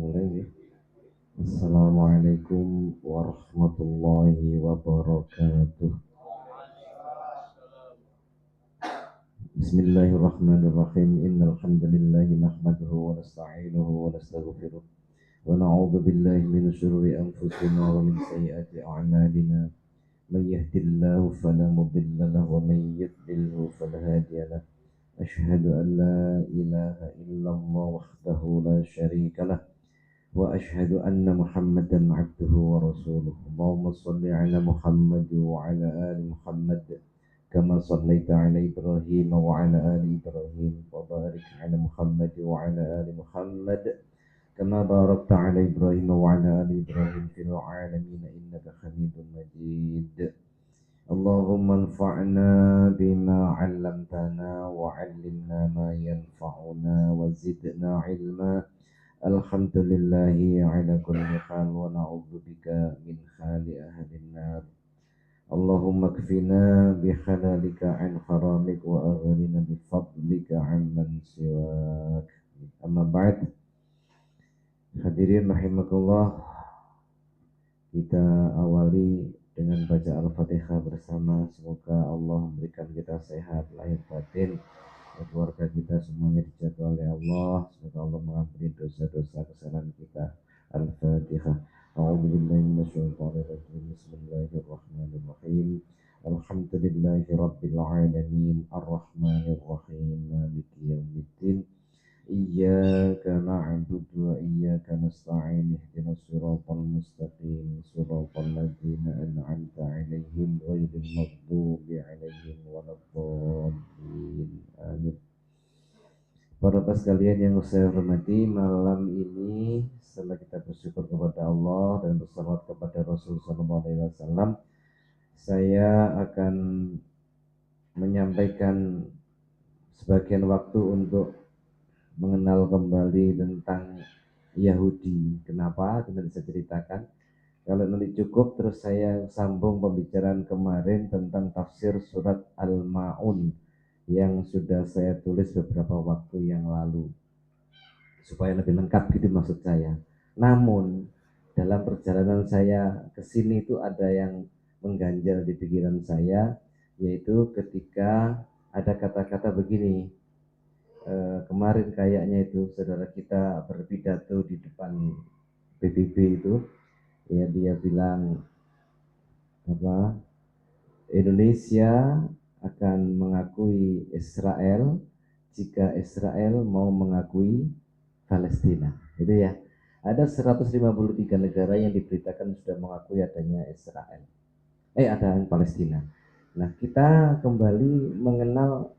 Mulai ya. Assalamualaikum warahmatullahi wabarakatuh. Bismillahirrahmanirrahim. Innal hamdalillah nahmaduhu wa nasta'inuhu wa nastaghfiruh wa na'udzu billahi min shururi anfusina wa min sayyiati a'malina. May yahdihillahu fala mudilla lahu wa may yudlilhu fala hadiya lahu. Asyhadu an la ilaha illallah wahdahu la syarika lah. وأشهد أن محمدا عبده ورسوله اللهم صل على محمد وعلى آل محمد كما صليت على إبراهيم وعلى آل إبراهيم وبارك على محمد وعلى آل محمد كما باركت على إبراهيم وعلى آل إبراهيم في العالمين إنك حميد مجيد اللهم انفعنا بما علمتنا وعلمنا ما ينفعنا وزدنا علما الحمد لله على كل حال ونعوذ بك من حال أهل النار اللهم اكفنا بحلالك عن حرامك وأغننا بفضلك عمن سواك أما بعد hadirin rahimakumullah, kita awali dengan baca Al-Fatihah bersama. Semoga Allah memberikan kita sehat lahir batin, keluarga kita semuanya dijaga oleh Allah. Semoga Allah mengampuni dosa-dosa kesalahan kita. Al-Fatihah. A'udzubillahi minasyaitonir rajim. Bismillahirrahmanirrahim. Alhamdulillahi rabbil alamin. Arrahmanir rahim. Maliki yaumiddin. Iyyaka na'budu wa iyyaka nasta'in. Ihdinas siratal mustaqim. Siratal ladzina an'amta 'alaihim ghairil maghdubi 'alaihim waladdallin. Amin. Para Bapak sekalian yang saya hormati, malam ini setelah kita bersyukur kepada Allah dan bersalawat kepada Rasul sallallahu alaihi wasallam, saya akan menyampaikan sebagian waktu untuk mengenal kembali tentang Yahudi. Kenapa? Nanti saya ceritakan. Kalau nanti cukup, terus saya sambung pembicaraan kemarin tentang tafsir surat Al-Ma'un yang sudah saya tulis beberapa waktu yang lalu, supaya lebih lengkap gitu maksud saya. Namun dalam perjalanan saya ke sini itu ada yang mengganjal di pikiran saya, yaitu ketika ada kata-kata begini. Kemarin kayaknya itu saudara kita berpidato di depan PBB itu, ya dia bilang apa, Indonesia akan mengakui Israel jika Israel mau mengakui Palestina. Itu ya. Ada 153 negara yang diberitakan sudah mengakui adanya Israel. Ada Palestina. Nah, kita kembali mengenal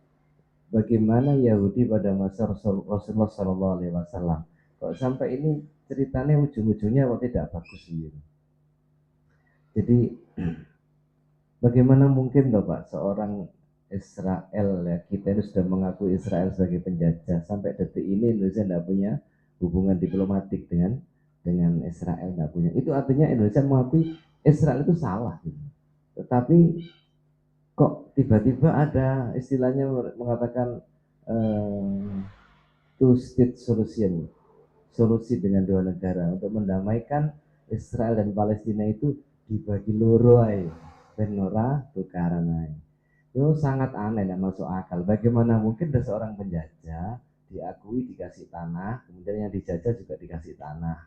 bagaimana Yahudi pada masa Rasulullah SAW. Kok sampai ini ceritanya ujung-ujungnya kok tidak bagus gitu. Jadi bagaimana mungkin toh Pak, seorang Israel ya, kita ini sudah mengakui Israel sebagai penjajah, sampai detik ini Indonesia tidak punya hubungan diplomatik dengan Israel, tidak punya. Itu artinya Indonesia mengakui Israel itu salah gitu. Tetapi kok tiba-tiba ada istilahnya mengatakan two state solution, solusi dengan dua negara untuk mendamaikan Israel dan Palestina itu dibagi loro ae ben ora tukaran ae. Itu sangat aneh, tidak masuk akal. Bagaimana mungkin ada seorang penjajah diakui dikasih tanah, kemudian yang dijajah juga dikasih tanah.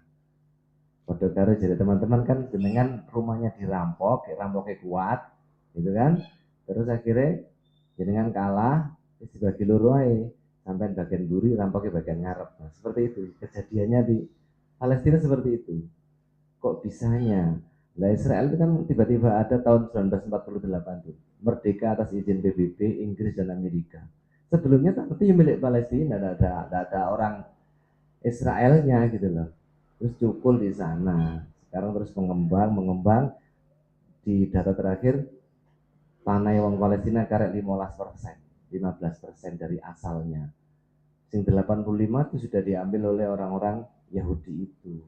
Padha karo jadi teman-teman kan jenengan rumahnya dirampok, rampoknya kuat, gitu kan? Terus akhirnya jenengan kalah, dibagi loro ae, sampai bagian buri, rampoknya bagian ngarep. Nah, seperti itu kejadiannya di Palestina seperti itu. Kok bisanya? Nah, Israel itu kan tiba-tiba ada tahun 1948 tuh, merdeka atas izin PBB, Inggris dan Amerika. Sebelumnya kan itu milik Palestina, ada orang Israelnya gitu loh. Terus cukul di sana. Sekarang terus mengembang di data terakhir tanah wong Palestina karek 15% dari asalnya. Sing 85 itu sudah diambil oleh orang-orang Yahudi itu.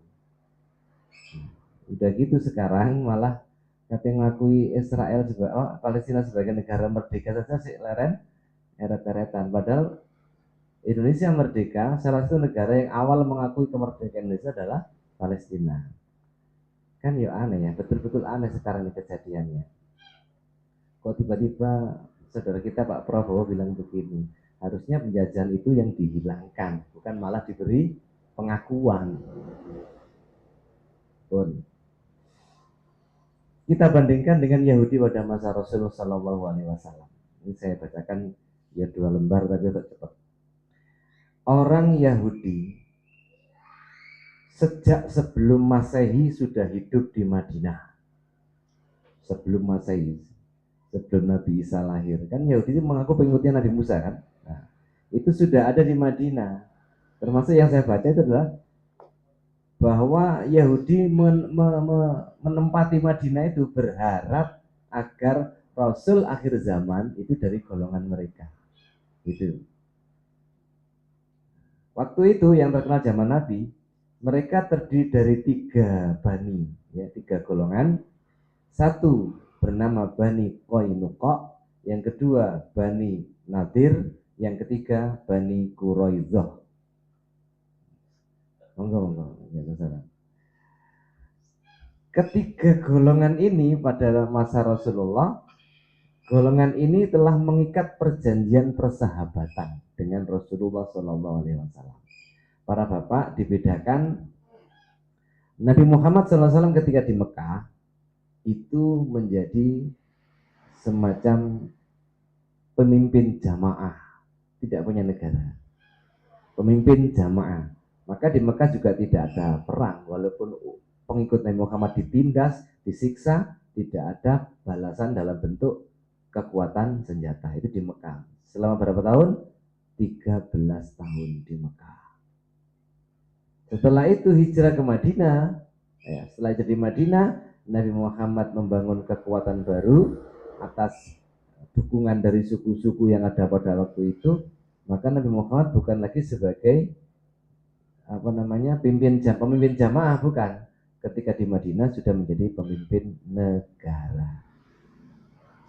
Udah gitu sekarang malah katanya ngakui Israel sebagai Palestina sebagai negara merdeka saja sih leren eret-eretan. Padahal Indonesia merdeka, salah satu negara yang awal mengakui kemerdekaan Indonesia adalah Palestina. Kan ya aneh ya, betul-betul aneh sekarang ini kejadiannya. Kok tiba-tiba saudara kita Pak Prabowo bilang begini, harusnya penjajahan itu yang dihilangkan, bukan malah diberi pengakuan. Pun kita bandingkan dengan Yahudi pada masa Rasulullah SAW. Ini saya bacakan ya 2 lembar tapi agak cepat. Orang Yahudi sejak sebelum Masehi sudah hidup di Madinah. Sebelum Masehi, sebelum Nabi Isa lahir. Kan Yahudi itu mengaku pengikutnya Nabi Musa kan. Nah, itu sudah ada di Madinah. Termasuk yang saya baca itu adalah bahwa Yahudi menempati Madinah itu berharap agar Rasul akhir zaman itu dari golongan mereka. Gitu. Waktu itu yang terkenal zaman Nabi, mereka terdiri dari 3 bani, ya, 3 golongan. Satu bernama Bani Qainuqa, yang kedua Bani Nadir, yang ketiga Bani Quraidah. Monggo, ya salah. Ketiga golongan ini pada masa Rasulullah, golongan ini telah mengikat perjanjian persahabatan dengan Rasulullah SAW. Para bapak dibedakan, Nabi Muhammad SAW ketika di Mekah itu menjadi semacam pemimpin jamaah, tidak punya negara, pemimpin jamaah. Maka di Mekah juga tidak ada perang, walaupun pengikut Nabi Muhammad ditindas, disiksa, tidak ada balasan dalam bentuk kekuatan senjata. Itu di Mekah. Selama berapa tahun? 13 tahun di Mekah. Setelah itu hijrah ke Madinah. Ya, setelah jadi Madinah, Nabi Muhammad membangun kekuatan baru atas dukungan dari suku-suku yang ada pada waktu itu. Maka Nabi Muhammad bukan lagi sebagai pemimpin jamaah, bukan. Ketika di Madinah sudah menjadi pemimpin negara.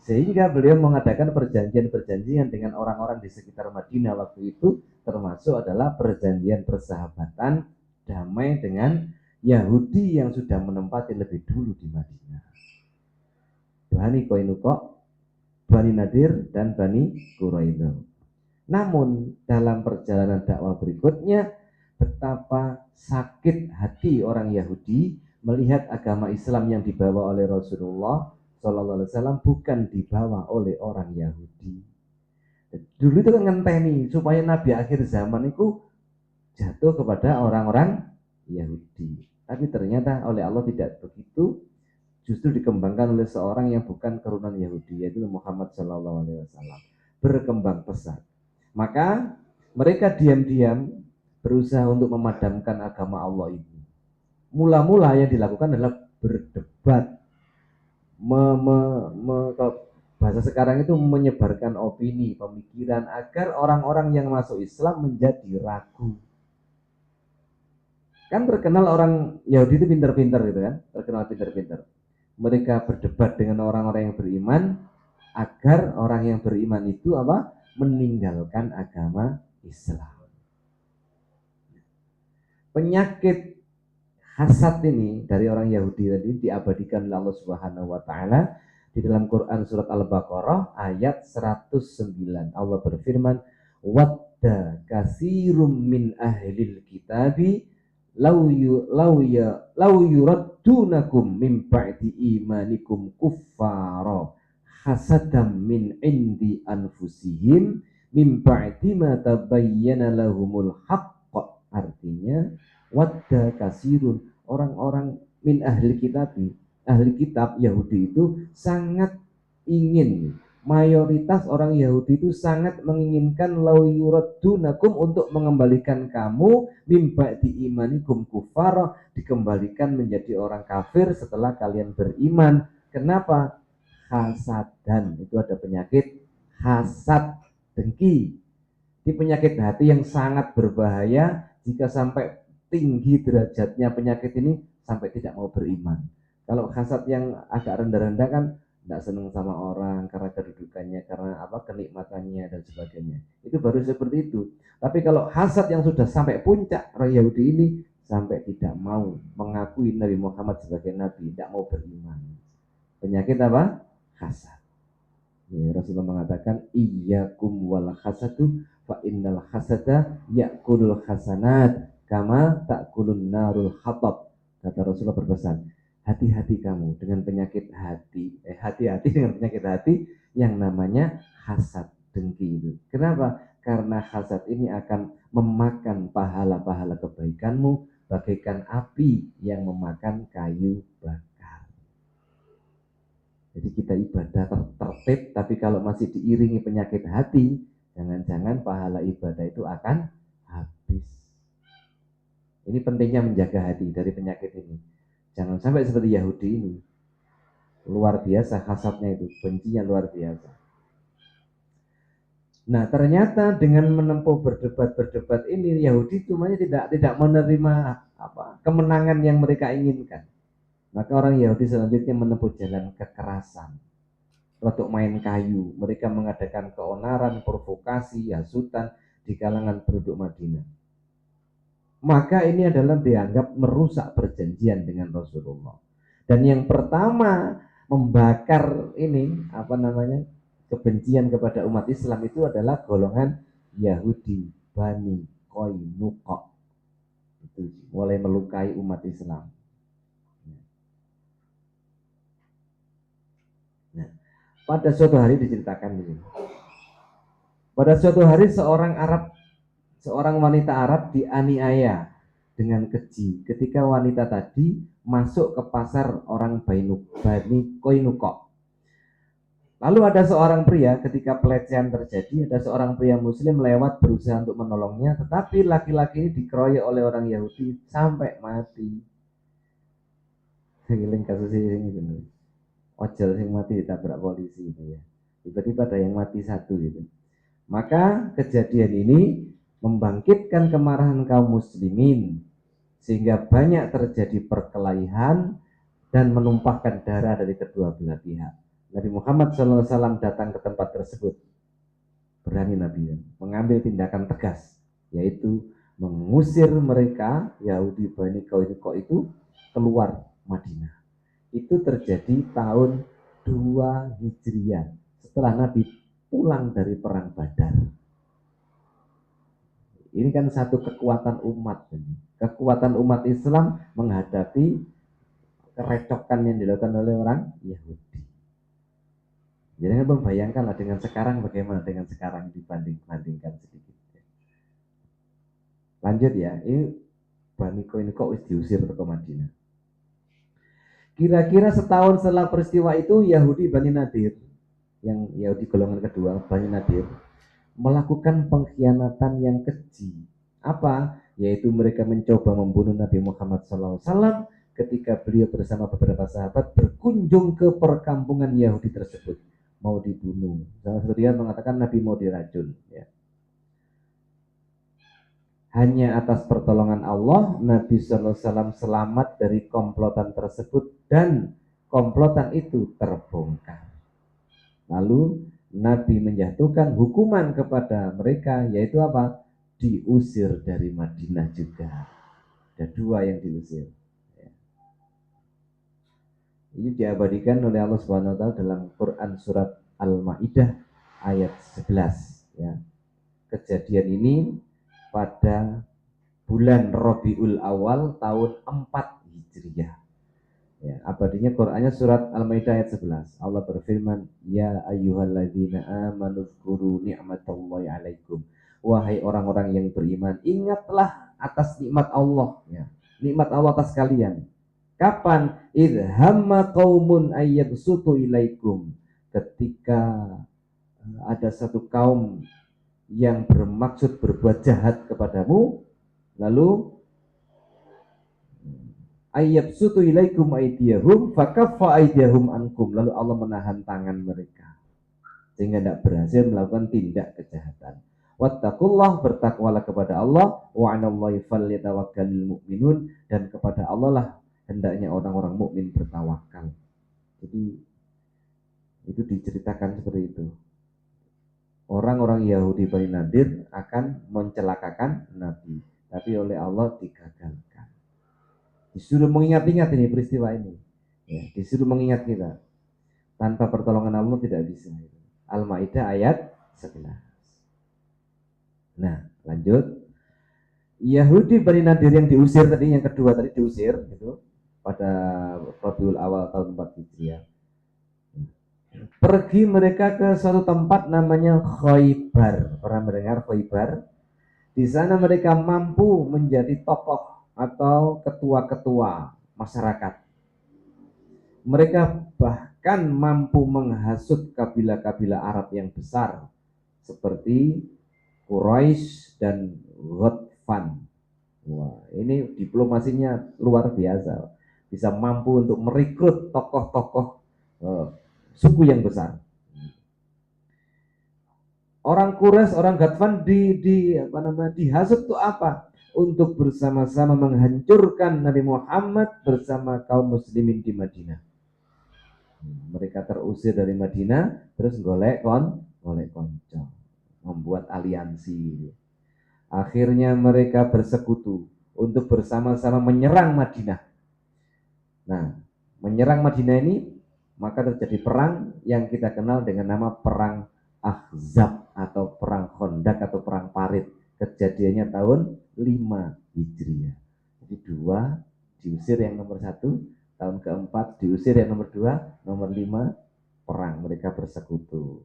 Sehingga beliau mengadakan perjanjian-perjanjian dengan orang-orang di sekitar Madinah waktu itu, termasuk adalah perjanjian persahabatan damai dengan Yahudi yang sudah menempati lebih dulu di Madinah. Bani Qainuqa, Bani Nadir, dan Bani Quraidah. Namun dalam perjalanan dakwah berikutnya, betapa sakit hati orang Yahudi melihat agama Islam yang dibawa oleh Rasulullah SAW bukan dibawa oleh orang Yahudi. Dulu itu kan ngenteni supaya Nabi akhir zaman itu jatuh kepada orang-orang Yahudi. Tapi ternyata oleh Allah tidak begitu, justru dikembangkan oleh seorang yang bukan keturunan Yahudi, yaitu Muhammad SAW. Berkembang pesat. Maka mereka diam-diam berusaha untuk memadamkan agama Allah ini. Mula-mula yang dilakukan adalah berdebat, bahasa sekarang itu menyebarkan opini, pemikiran agar orang-orang yang masuk Islam menjadi ragu. Kan terkenal orang Yahudi itu pintar-pintar gitu kan, terkenal pintar-pintar. Mereka berdebat dengan orang-orang yang beriman agar orang yang beriman itu meninggalkan agama Islam. Penyakit hasad ini dari orang Yahudi tadi diabadikan oleh Allah Subhanahu wa taala di dalam Quran surat Al-Baqarah ayat 109. Allah berfirman, "Wadda katsirum min ahlil kitabi law yuraddunakum min ba'di imanikum kuffara hasadam min indi anfusihim min ba'di ma tabayyana lahumul haqq." Artinya wadda kasirun, orang-orang min ahli kitab Yahudi itu sangat ingin, mayoritas orang Yahudi itu sangat menginginkan lau yuraddunakum, untuk mengembalikan kamu mim ba'di imanikum kufara, dikembalikan menjadi orang kafir setelah kalian beriman. Kenapa? Hasadan, itu ada penyakit hasad, dengki. Ini penyakit hati yang sangat berbahaya. Jika sampai tinggi derajatnya penyakit ini sampai tidak mau beriman. Kalau hasad yang agak rendah-rendah kan tidak senang sama orang karena kedudukannya, karena apa, kenikmatannya dan sebagainya. Itu baru seperti itu. Tapi kalau hasad yang sudah sampai puncak, orang Yahudi ini sampai tidak mau mengakui Nabi Muhammad sebagai nabi, tidak mau beriman. Penyakit apa? Hasad. Ya, Rasulullah mengatakan iyyakum wal hasadu fa innal hasada ya'kulul hasanat kama ta'kulun narul hatab. Kata Rasulullah berpesan, hati-hati kamu dengan penyakit hati, hati-hati dengan penyakit hati yang namanya hasad, dengki itu. Kenapa? Karena hasad ini akan memakan pahala-pahala kebaikanmu bagaikan api yang memakan kayu bakar. Jadi kita ibadah tertib, tapi kalau masih diiringi penyakit hati, jangan-jangan pahala ibadah itu akan habis. Ini pentingnya menjaga hati dari penyakit ini. Jangan sampai seperti Yahudi ini. Luar biasa hasadnya itu, bencinya luar biasa. Nah, ternyata dengan menempuh berdebat ini, Yahudi cumanya tidak menerima kemenangan yang mereka inginkan. Maka orang Yahudi selanjutnya menempuh jalan kekerasan. Untuk main kayu, mereka mengadakan keonaran, provokasi, hasutan di kalangan penduduk Madinah. Maka ini adalah dianggap merusak perjanjian dengan Rasulullah. Dan yang pertama membakar ini kebencian kepada umat Islam itu adalah golongan Yahudi Bani Qainuqa. Itu mulai melukai umat Islam. Nah, pada suatu hari diceritakan ini. Pada suatu hari seorang wanita Arab dianiaya dengan keji ketika wanita tadi masuk ke pasar orang Bani Qainuqa. Lalu ada seorang pria, ketika pelecehan terjadi, ada seorang pria muslim lewat berusaha untuk menolongnya, tetapi laki-laki ini dikeroyok oleh orang Yahudi sampai mati. Ngiling kasus ini benar. Ojol yang mati ditabrak polisi itu ya. Tiba-tiba ada yang mati satu gitu. Maka kejadian ini membangkitkan kemarahan kaum muslimin sehingga banyak terjadi perkelahian dan menumpahkan darah dari kedua belah pihak. Nabi Muhammad SAW datang ke tempat tersebut. Berani Nabi mengambil tindakan tegas, yaitu mengusir mereka Yahudi Bani Qainuqa itu keluar Madinah. Itu terjadi tahun 2 Hijriah setelah Nabi pulang dari perang Badar. Ini kan satu kekuatan umat, kekuatan umat Islam menghadapi kerecokan yang dilakukan oleh orang Yahudi. Jadi abang bayangkanlah dengan sekarang, bagaimana dengan sekarang dibandingkan sedikit. Lanjut ya, ini Bani Qainuqa wis diusir ke Madinah. Kira-kira setahun setelah peristiwa itu, Yahudi Bani Nadir, yang Yahudi golongan kedua, Bani Nadir, melakukan pengkhianatan yang keji. Apa? Yaitu mereka mencoba membunuh Nabi Muhammad SAW ketika beliau bersama beberapa sahabat berkunjung ke perkampungan Yahudi tersebut, mau dibunuh. Salah satu dia mengatakan Nabi mau diracun. Ya. Hanya atas pertolongan Allah, Nabi SAW selamat dari komplotan tersebut dan komplotan itu terbongkar. Lalu Nabi menjatuhkan hukuman kepada mereka, yaitu apa? Diusir dari Madinah juga. Ada 2 yang diusir. Ini diabadikan oleh Allah Subhanahu wa taala dalam Quran surat Al-Maidah ayat 11 ya. Kejadian ini pada bulan Rabiul Awal tahun 4 Hijriah. Ya, abadinya Qur'annya surat Al-Maidah ayat 11. Allah berfirman, "Ya ayyuhalladzina amanu dzkuru ni'matallahi 'alaikum." Wahai orang-orang yang beriman, ingatlah atas nikmat Allah ya. Nikmat Allah atas kalian. Kapan? Idh hamma qaumun ayyabsutu ilaikum. Ketika ada satu kaum yang bermaksud berbuat jahat kepadamu, lalu ayyabsutu ilaikum aydiyahum fakaffa aydiyahum ankum, lalu Allah menahan tangan mereka sehingga tidak berhasil melakukan tindak kejahatan. Wattaqullah, bertakwalah kepada Allah, wa 'alallahi falyatawakkalul mu'minun, dan kepada Allah lah hendaknya orang-orang mukmin bertawakal. Jadi Itu diceritakan seperti itu. Orang-orang Yahudi Bani Nadir akan mencelakakan Nabi, tapi oleh Allah digagalkan. Disuruh mengingat-ingat ini peristiwa ini, ya, disuruh mengingat kita. Tanpa pertolongan Allah tidak bisa. Al-Maidah ayat 11. Nah, lanjut. Yahudi Bani Nadir yang diusir tadi, yang kedua tadi diusir gitu pada Rabiul Awal tahun 4 Hijriah. Pergi mereka ke suatu tempat namanya Khaybar. Pernah mendengar Khaybar? Di sana mereka mampu menjadi tokoh atau ketua-ketua masyarakat. Mereka bahkan mampu menghasut kabilah-kabilah Arab yang besar seperti Quraisy dan Ghatfan. Wah, ini diplomasinya luar biasa. Bisa mampu untuk merekrut tokoh-tokoh suku yang besar. Orang Quraisy, orang Ghatfan dihasut itu apa? Untuk bersama-sama menghancurkan Nabi Muhammad bersama kaum muslimin di Madinah. Mereka terusir dari Madinah, terus golek konco, membuat aliansi. Akhirnya mereka bersekutu untuk bersama-sama menyerang Madinah. Nah, menyerang Madinah ini maka terjadi perang yang kita kenal dengan nama Perang Ahzab atau Perang Khandaq atau Perang Parit. Kejadiannya tahun 5 Hijriah. Jadi 2 diusir yang nomor 1, tahun keempat diusir yang nomor 2, nomor 5 perang, mereka bersekutu.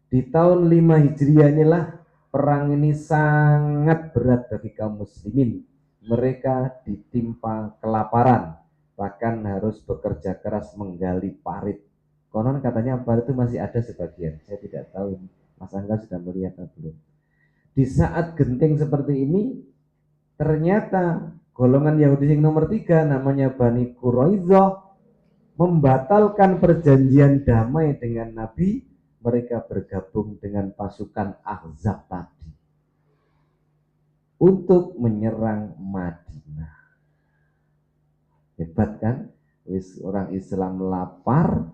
Di tahun 5 Hijriah inilah perang ini sangat berat bagi kaum muslimin. Mereka ditimpa kelaparan, bahkan harus bekerja keras menggali parit. Konon katanya parit itu masih ada sebagian, saya tidak tahu. Mas Angga sudah melihat atau belum? Di saat genting seperti ini, ternyata golongan Yahudi yang nomor 3 namanya Bani Quraidah membatalkan perjanjian damai dengan Nabi. Mereka bergabung dengan pasukan Ahzab tadi untuk menyerang Madinah. Hebat kan? Orang Islam lapar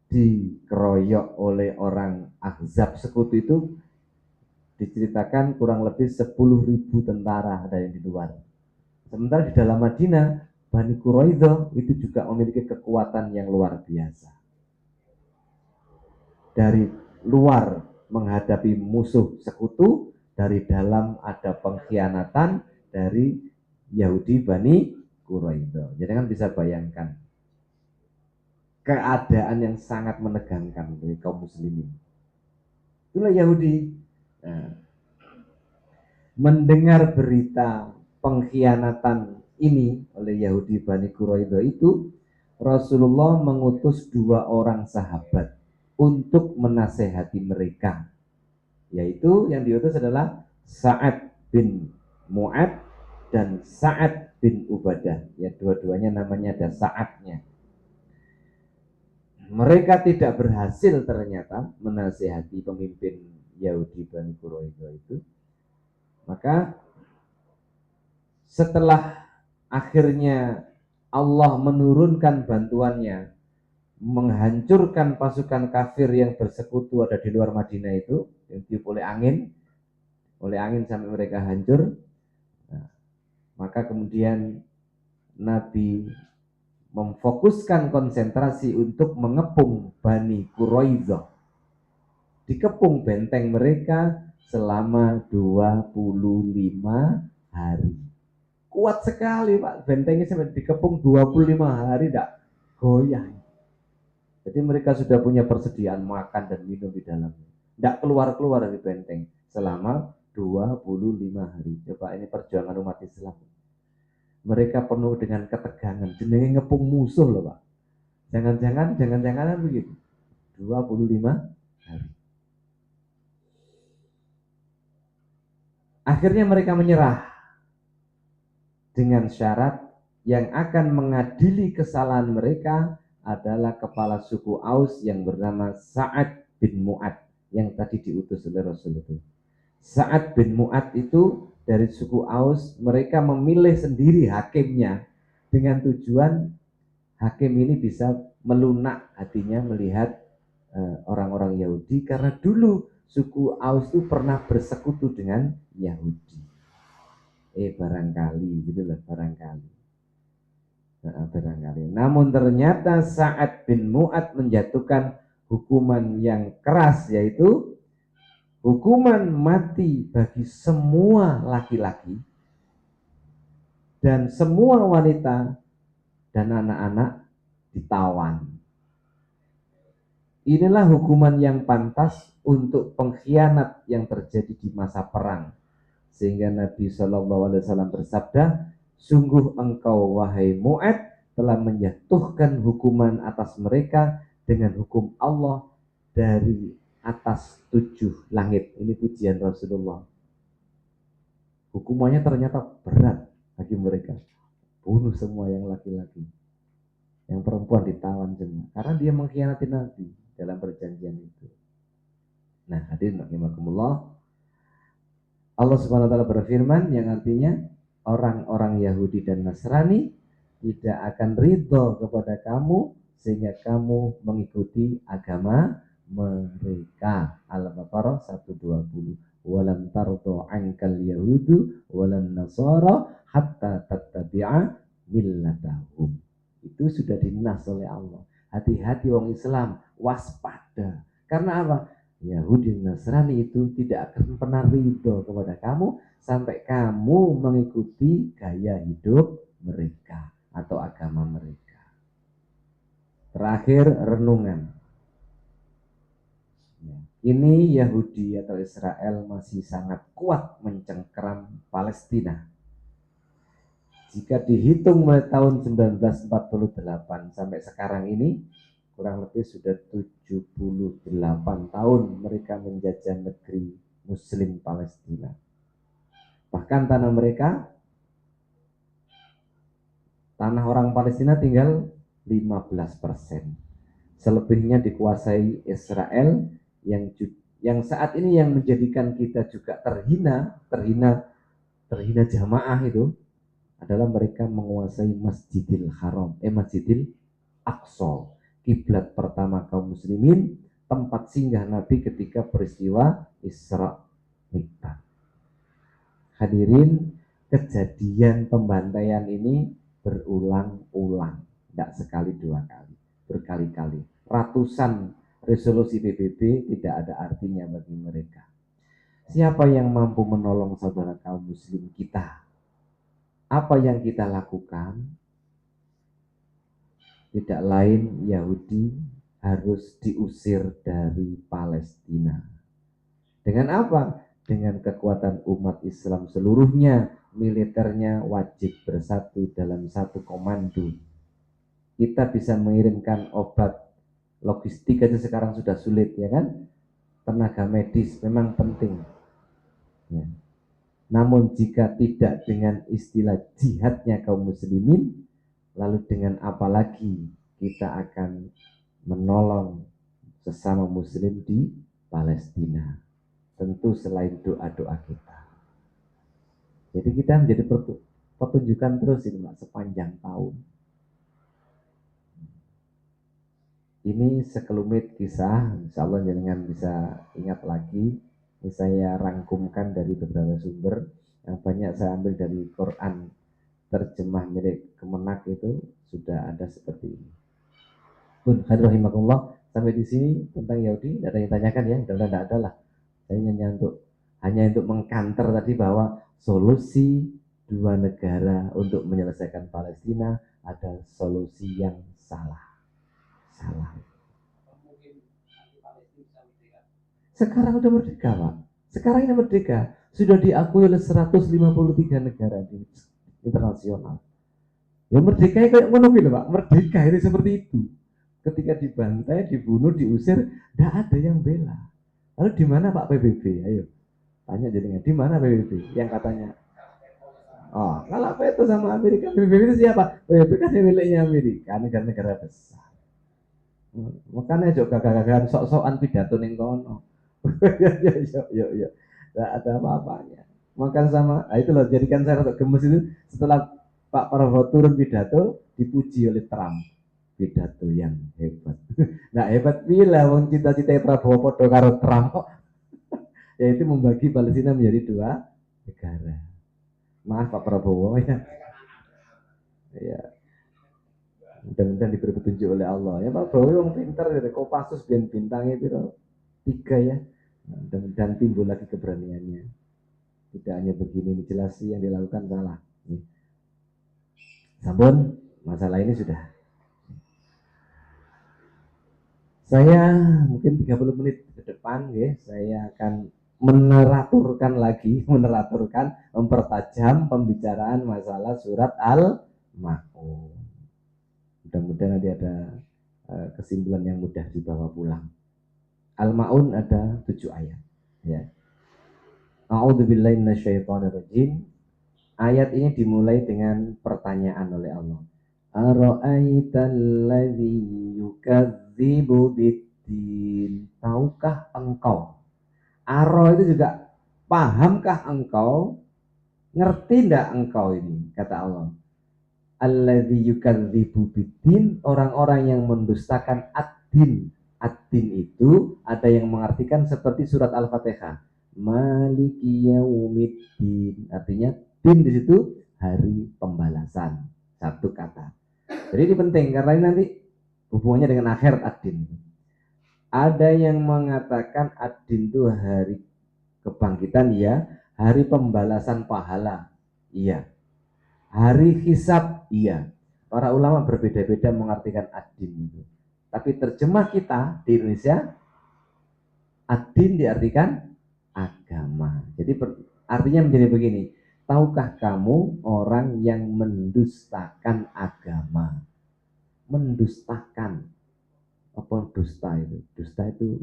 dikeroyok oleh orang Ahzab. Sekutu itu diceritakan kurang lebih 10.000 tentara ada yang di luar. Sementara di dalam Madinah, Bani Quraidah itu juga memiliki kekuatan yang luar biasa. Dari luar menghadapi musuh sekutu, dari dalam ada pengkhianatan dari Yahudi Bani Quraidah. Jadi kan bisa bayangkan keadaan yang sangat menegangkan dari kaum muslimin. Itulah Yahudi. Nah, mendengar berita pengkhianatan ini oleh Yahudi Bani Quraidah itu, Rasulullah mengutus 2 orang sahabat untuk menasehati mereka, yaitu yang diutus adalah Sa'ad bin Mu'ad dan Sa'ad bin Ubadah. Ya, dua-duanya namanya ada Sa'adnya. Mereka tidak berhasil ternyata menasehati pemimpin Yahudi Bani Quraidah itu. Maka setelah akhirnya Allah menurunkan bantuannya, menghancurkan pasukan kafir yang bersekutu ada di luar Madinah itu, yang ditiup oleh angin sampai mereka hancur. Nah, maka kemudian Nabi memfokuskan konsentrasi untuk mengepung Bani Quraidah. Dikepung benteng mereka selama 25 hari. Kuat sekali Pak, bentengnya sampai dikepung 25 hari tidak goyah. Jadi mereka sudah punya persediaan makan dan minum di dalamnya. Tidak keluar-keluar dari benteng selama 25 hari. Coba ini perjuangan umat Islam. Mereka penuh dengan ketegangan. Jenenge ngepung musuh loh Pak. Jangan-jangan begitu. 25 hari. Akhirnya mereka menyerah dengan syarat yang akan mengadili kesalahan mereka adalah kepala suku Aus yang bernama Sa'ad bin Mu'ad yang tadi diutus oleh Rasulullah. Sa'ad bin Mu'ad itu dari suku Aus, mereka memilih sendiri hakimnya dengan tujuan Hakim ini bisa melunak hatinya melihat orang-orang Yahudi karena dulu suku Aus itu pernah bersekutu dengan Yahudi. Barangkali gitu loh, barangkali. Barangkali. Namun ternyata Sa'ad bin Mu'ad menjatuhkan hukuman yang keras, yaitu hukuman mati bagi semua laki-laki dan semua wanita dan anak-anak ditawan. Inilah hukuman yang pantas untuk pengkhianat yang terjadi di masa perang. Sehingga Nabi SAW bersabda, sungguh engkau wahai Mu'ad telah menjatuhkan hukuman atas mereka dengan hukum Allah dari atas 7 langit. Ini pujian Rasulullah. Hukumannya ternyata berat bagi mereka. Bunuh semua yang laki-laki. Yang perempuan ditawan semua. Karena dia mengkhianati Nabi dalam perjanjian itu. Nah, hadirin rahimakumullah, Allah Subhanahu wa taala berfirman yang artinya orang-orang Yahudi dan Nasrani tidak akan ridho kepada kamu sehingga kamu mengikuti agama mereka. Al-Baqarah 120. Walan tardo ankal yahudu walan nasara hatta tattabi'a millatahum. Itu sudah dinas oleh Allah. Hati-hati orang Islam, waspada. Karena apa? Yahudi Nasrani itu tidak akan pernah ridho kepada kamu sampai kamu mengikuti gaya hidup mereka atau agama mereka. Terakhir, renungan. Ini Yahudi atau Israel masih sangat kuat mencengkeram Palestina. Jika dihitung mulai tahun 1948 sampai sekarang ini, kurang lebih sudah 78 tahun mereka menjajah negeri Muslim Palestina. Bahkan tanah mereka, tanah orang Palestina tinggal 15%. Selebihnya dikuasai Israel yang saat ini yang menjadikan kita juga terhina jamaah itu adalah mereka menguasai Masjidil Haram, Masjidil Aqsa, kiblat pertama kaum muslimin, tempat singgah Nabi ketika peristiwa Isra Mi'raj. Hadirin, kejadian pembantaian ini berulang-ulang, tidak sekali dua kali, berkali-kali. Ratusan resolusi PBB tidak ada artinya bagi mereka. Siapa yang mampu menolong saudara kaum muslim kita? Apa yang kita lakukan? Tidak lain Yahudi harus diusir dari Palestina. Dengan apa? Dengan kekuatan umat Islam seluruhnya, militernya wajib bersatu dalam satu komando. Kita bisa mengirimkan obat, logistik aja sekarang sudah sulit, ya kan? Tenaga medis memang penting. Ya. Namun jika tidak dengan istilah jihadnya kaum muslimin, lalu dengan apa lagi kita akan menolong sesama muslim di Palestina? Tentu selain doa-doa kita. Jadi kita menjadi pertunjukan terus ini sepanjang tahun. Ini sekelumit kisah, insya Allah jangan bisa ingat lagi. Ini saya rangkumkan dari beberapa sumber, yang banyak saya ambil dari Quran terjemah milik Kemenak, itu sudah ada seperti ini. Pun hadirahimahullah, sampai di sini tentang Yahudi tidak ada yang tanyakan ya, sudah tidak ada lah. Saya hanya untuk mengkanter tadi bahwa solusi dua negara untuk menyelesaikan Palestina ada solusi yang salah. Sekarang udah merdeka, Pak. Sekarang ini merdeka. Sudah diakui oleh 153 negara di internasional. Ya merdeka kayak ngono gitu, Pak. Merdeka ini seperti itu. Ketika dibantai, dibunuh, diusir, tidak ada yang bela. Lalu di mana Pak PBB? Ayo tanya jadinya, di mana PBB? Yang katanya, oh, kalau itu sama Amerika, PBB itu siapa? PBB kan miliknya Amerika, negara-negara besar. Makanya juga gagagan sok-sokan pidato ning kono. Yuk. Nggak ada apa-apanya. Makan sama, itu loh, jadikan saya untuk gemes itu setelah Pak Prabowo turun pidato dipuji oleh Trump. pidato yang hebat. Nah hebat bila wong cita-cita Prabowo podo karo Trump, yaitu membagi Palestina menjadi dua negara. Maaf Pak Prabowo ya. Ya, mudah-mudahan diberi petunjuk oleh Allah. Ya Pak Prabowo yang pintar, ya Kopassus bintangnya itu 3 ya. Nah, mudah-mudahan timbul lagi keberaniannya. Tidak hanya begini, jelas yang dilakukan salah. Sampun, masalah ini sudah. Saya mungkin 30 menit ke depan ya, saya akan mempertajam pembicaraan masalah surat Al-Ma'un. Mudah-mudahan nanti ada kesimpulan yang mudah dibawa pulang. Al-Ma'un ada 7 ayat. Ya. A'udzubillahi minasyaitonirrajim. Ayat ini dimulai dengan pertanyaan oleh Allah. Ara'aitalladzi yukadzibu biddin. Tahukah engkau? Aro itu juga pahamkah engkau? Ngerti enggak engkau ini? Kata Allah. Alladzi yukadzibu biddin, orang-orang yang mendustakan ad-din. Ad-din itu ada yang mengartikan seperti surat Al-Fatihah. Maliki yaumiddin. Artinya din di situ hari pembalasan. Satu kata. Jadi ini penting karena ini nanti hubungannya dengan akhirat ad-din. Ada yang mengatakan ad-din itu hari kebangkitan, ya. Hari pembalasan pahala, iya. Hari hisab, iya. Para ulama berbeda-beda mengartikan ad-din itu. Tapi terjemah kita di Indonesia, ad-din diartikan agama. Jadi artinya menjadi begini. Tahukah kamu orang yang mendustakan agama? Mendustakan. Apa dusta itu? Dusta itu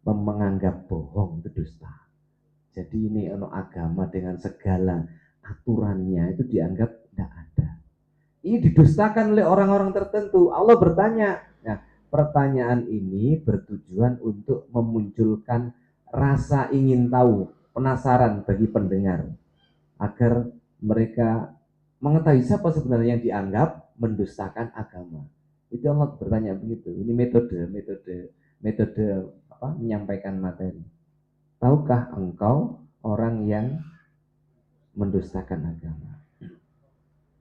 menganggap bohong, itu dusta. Jadi ini agama dengan segala aturannya itu dianggap tidak ada. Ini didustakan oleh orang-orang tertentu. Allah bertanya. Nah, pertanyaan ini bertujuan untuk memunculkan rasa ingin tahu, penasaran bagi pendengar, agar mereka mengetahui siapa sebenarnya yang dianggap mendustakan agama. Itu Allah bertanya begitu. Ini metode menyampaikan materi. Tahukah engkau orang yang mendustakan agama?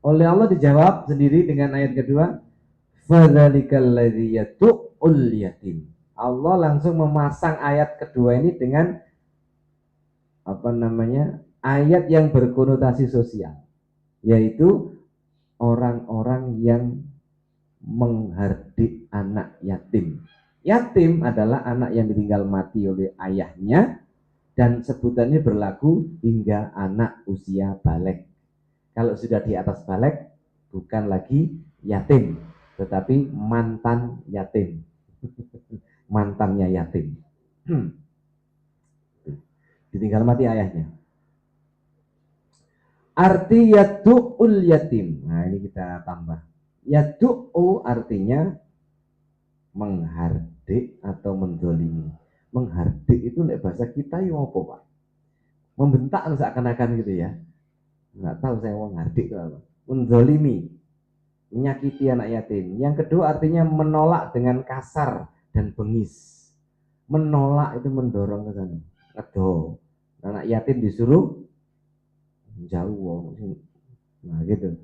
Oleh Allah dijawab sendiri dengan ayat kedua, fadzalikal ladzi yatu'ul yatim. Allah langsung memasang ayat kedua ini dengan ayat yang berkonotasi sosial, yaitu orang-orang yang menghardik anak yatim. Yatim adalah anak yang ditinggal mati oleh ayahnya, dan sebutannya berlaku hingga anak usia balik. Kalau sudah di atas balik, bukan lagi yatim, tetapi mantan yatim. Mantannya yatim. Ditinggal mati ayahnya. Arti yadu'ul yatim. Nah ini kita tambah. Yadu'u artinya menghardik atau mendolimi. Menghardik itu bahasa kita yang apa Pak? Membentak seakan-akan gitu ya. Nggak tahu saya mau ngardik itu apa. Mendolimi, menyakiti anak yatim. Yang kedua artinya menolak dengan kasar dan bengis. Menolak itu mendorong ke sana. Aduh, anak yatim disuruh jauh. Nah gitu.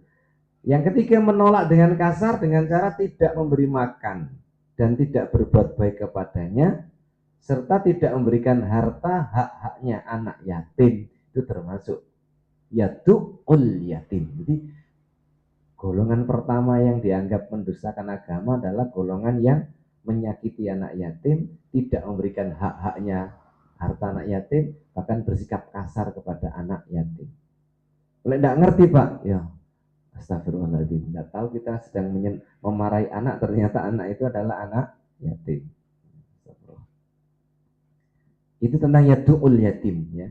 Yang ketiga menolak dengan kasar dengan cara tidak memberi makan dan tidak berbuat baik kepadanya, serta tidak memberikan harta hak-haknya anak yatim. Itu termasuk yadu'ul yatim. Jadi golongan pertama yang dianggap mendustakan agama adalah golongan yang menyakiti anak yatim, tidak memberikan hak-haknya harta anak yatim, bahkan bersikap kasar kepada anak yatim. Kalau tidak ngerti Pak, ya astagfirullahaladzim, tidak tahu kita sedang memarahi anak, ternyata anak itu adalah anak yatim. Itu tentang yadu'ul yatim ya.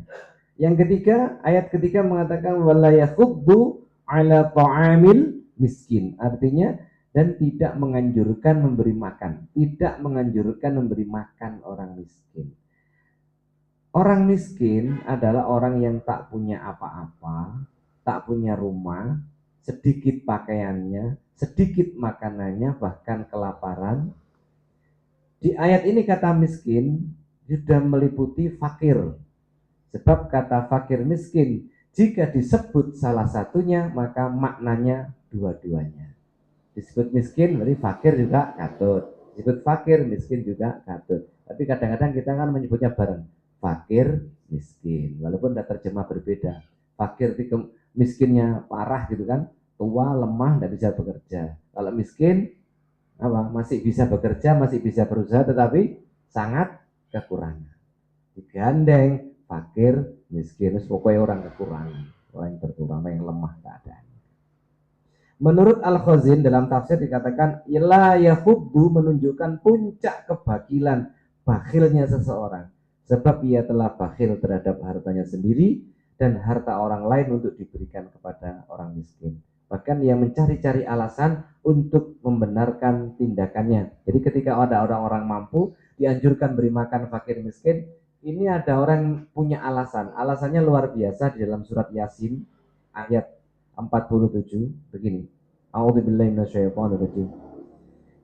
Yang ketiga, ayat ketiga mengatakan wala yakhuddu ala ta'amil miskin. Artinya dan tidak menganjurkan memberi makan, tidak menganjurkan memberi makan orang miskin. Orang miskin adalah orang yang tak punya apa-apa, tak punya rumah, sedikit pakaiannya, sedikit makanannya, bahkan kelaparan. Di ayat ini kata miskin sudah meliputi fakir. Sebab kata fakir miskin jika disebut salah satunya maka maknanya dua-duanya. Disebut miskin berarti fakir juga katut. Disebut fakir miskin juga katut. Tapi kadang-kadang kita kan menyebutnya bareng. Fakir miskin. Walaupun ada terjemah berbeda. Fakir itu miskinnya parah gitu kan. Tua, lemah, tidak bisa bekerja. Kalau miskin apa? Masih bisa bekerja, masih bisa berusaha tetapi sangat kekurangan. Digandeng fakir miskin, pokoknya orang kekurangan, orang yang berkurang, orang yang lemah keadaan. Menurut Al-Khazin dalam tafsir dikatakan ila yahubbu menunjukkan puncak kebakilan, bakhilnya seseorang, sebab ia telah bakhil terhadap hartanya sendiri dan harta orang lain untuk diberikan kepada orang miskin. Bahkan ia mencari-cari alasan untuk membenarkan tindakannya. Jadi ketika ada orang-orang mampu dianjurkan beri makan fakir miskin, ini ada orang punya alasan. Alasannya luar biasa di dalam surat Yasin ayat 47 begini. A'udzubillahi minasyaitonir rajim.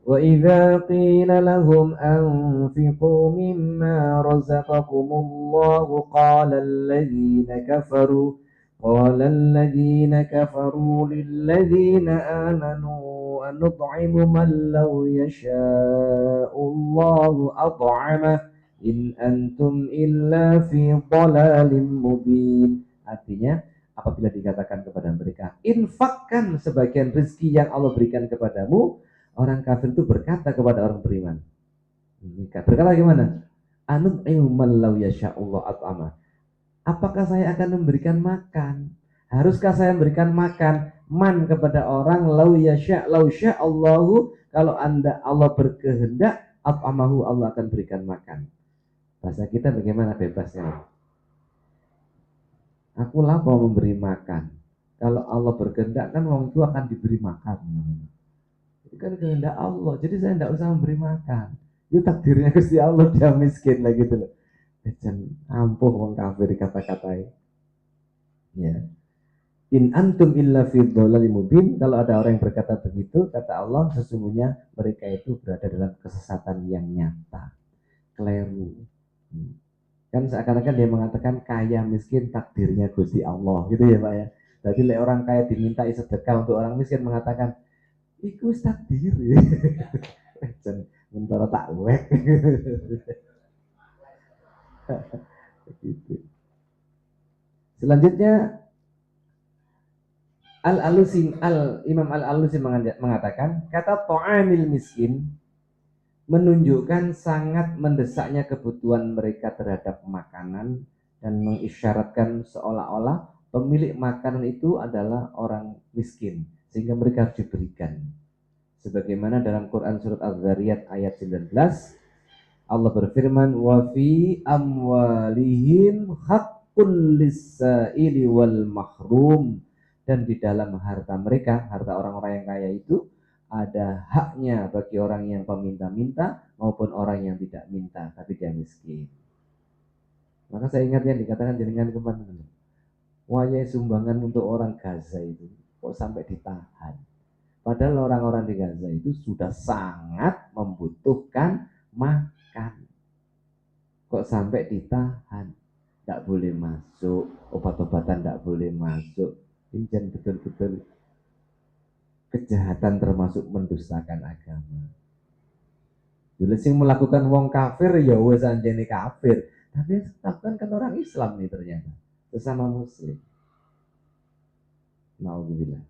Wa idza qila lahum anfiqu mimma razaqakumullahu qala alladhina kafaru lilladhina amanu anut'imu man law yasha'u Allahu at'amah in antum illa fi dhalalin mubin. Artinya apabila dikatakan kepada mereka, infakkan sebagian rezeki yang Allah berikan kepadamu, orang kafir itu berkata kepada orang beriman. Berkata gimana? Anut'imu man law yasha'ullah at'amah. Apakah saya akan memberikan makan? Haruskah saya memberikan makan man kepada orang law Allahu, kalau Allah berkehendak at'amahu, Allah akan berikan makan. Bahasa kita bagaimana bebasnya? Aku lah mau memberi makan. Kalau Allah berkehendak kan orang itu akan diberi makan. Itu kan kehendak Allah. Jadi saya tidak usah memberi makan. Itu takdirnya Gusti Allah, dia miskin lah gitu loh. Jangan ampuh orang kafir kata-katai. Ya. In antum illa fi dhalalin mubin. Kalau ada orang yang berkata begitu, kata Allah, sesungguhnya mereka itu berada dalam kesesatan yang nyata. Keliru. Kan seakan-akan dia mengatakan kaya miskin takdirnya Gusti Allah gitu ya Pak ya. Jadi orang kaya diminta sedekah untuk orang miskin mengatakan iku takdir. Dan mentara tak wek. Gitu. Selanjutnya Imam Al-Alusi mengatakan kata ta'amil miskin menunjukkan sangat mendesaknya kebutuhan mereka terhadap makanan dan mengisyaratkan seolah-olah pemilik makanan itu adalah orang miskin sehingga mereka harus diberikan. Sebagaimana dalam Quran surat Az-Zariyat ayat 19 Allah berfirman wa fi amwalihim haqqul lis-sa'ili wal mahrum, dan di dalam harta mereka, harta orang-orang yang kaya itu ada haknya bagi orang yang peminta-minta maupun orang yang tidak minta tapi dia miskin. Maka saya ingat yang dikatakan jenengan kemarin, wayai sumbangan untuk orang Gaza itu kok sampai ditahan. Padahal orang-orang di Gaza itu sudah sangat membutuhkan makan. Kok sampai ditahan? Tidak boleh masuk, obat-obatan tidak boleh masuk. Ini betul-betul kejahatan termasuk mendustakan agama. Dulu sih melakukan wong kafir ya wes anjene kafir, tapi lakukan kan orang Islam nih ternyata sesama muslim. Nauzubillah.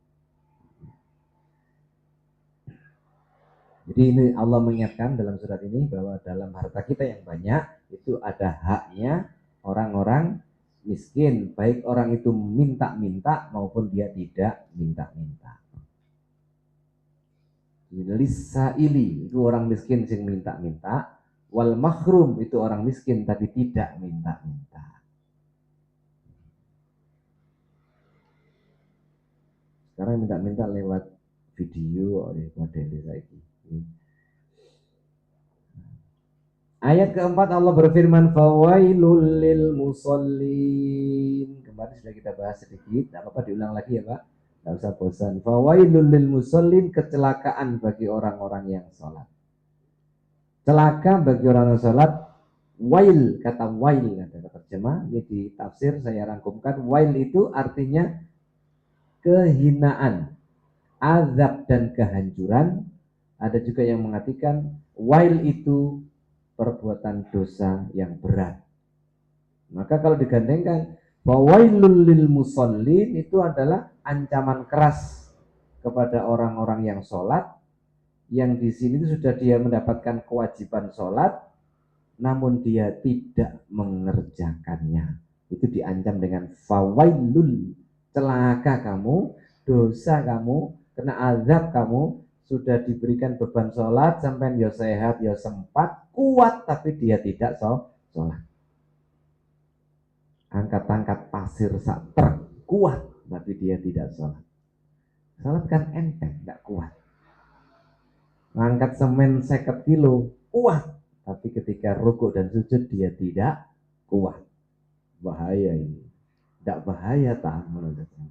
Jadi ini Allah mengingatkan dalam surat ini bahwa dalam harta kita yang banyak itu ada haknya orang-orang miskin, baik orang itu minta-minta maupun dia tidak minta-minta. Lisaili itu orang miskin yang minta-minta, wal mahrum itu orang miskin tapi tidak minta-minta. Sekarang minta-minta lewat video oleh model lagi. Ayat keempat Allah berfirman fawailul lil musallin. Kemarin sudah kita bahas sedikit, tidak apa-apa diulang lagi ya Pak. Nggak usah bosan. Fawailul lil musallin, kecelakaan bagi orang-orang yang sholat. Celaka bagi orang yang sholat. Wail, kata wail ada terjemah, ini di tafsir saya rangkumkan. Wail itu artinya kehinaan, azab dan kehancuran. Ada juga yang mengartikan wail itu perbuatan dosa yang berat. Maka kalau digandengkan fawailul lil musallin itu adalah ancaman keras kepada orang-orang yang sholat, yang di sini sudah dia mendapatkan kewajiban sholat, namun dia tidak mengerjakannya. Itu diancam dengan fawailul, celaka kamu, dosa kamu, kena azab kamu, sudah diberikan beban sholat, sampai dia sehat, dia sempat, kuat, tapi dia tidak sholat. Angkat-angkat pasir sak kuat, tapi dia tidak sholat. Sholat kan enteng, tidak kuat. Angkat semen 50 kilo, kuat, tapi ketika rukuk dan sujud dia tidak kuat. Bahaya ini. Tidak bahaya tak menurut saya.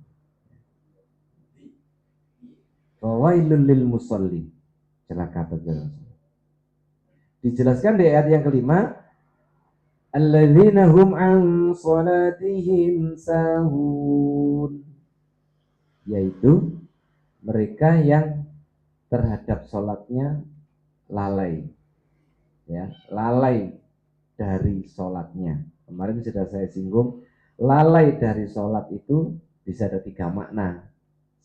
Fawailul lil musallin, celaka bagi. Dijelaskan di ayat yang kelima, alladzina hum an salatihim sahun, yaitu mereka yang terhadap sholatnya lalai, ya, lalai dari sholatnya. Kemarin sudah saya singgung, lalai dari sholat itu bisa ada 3 makna.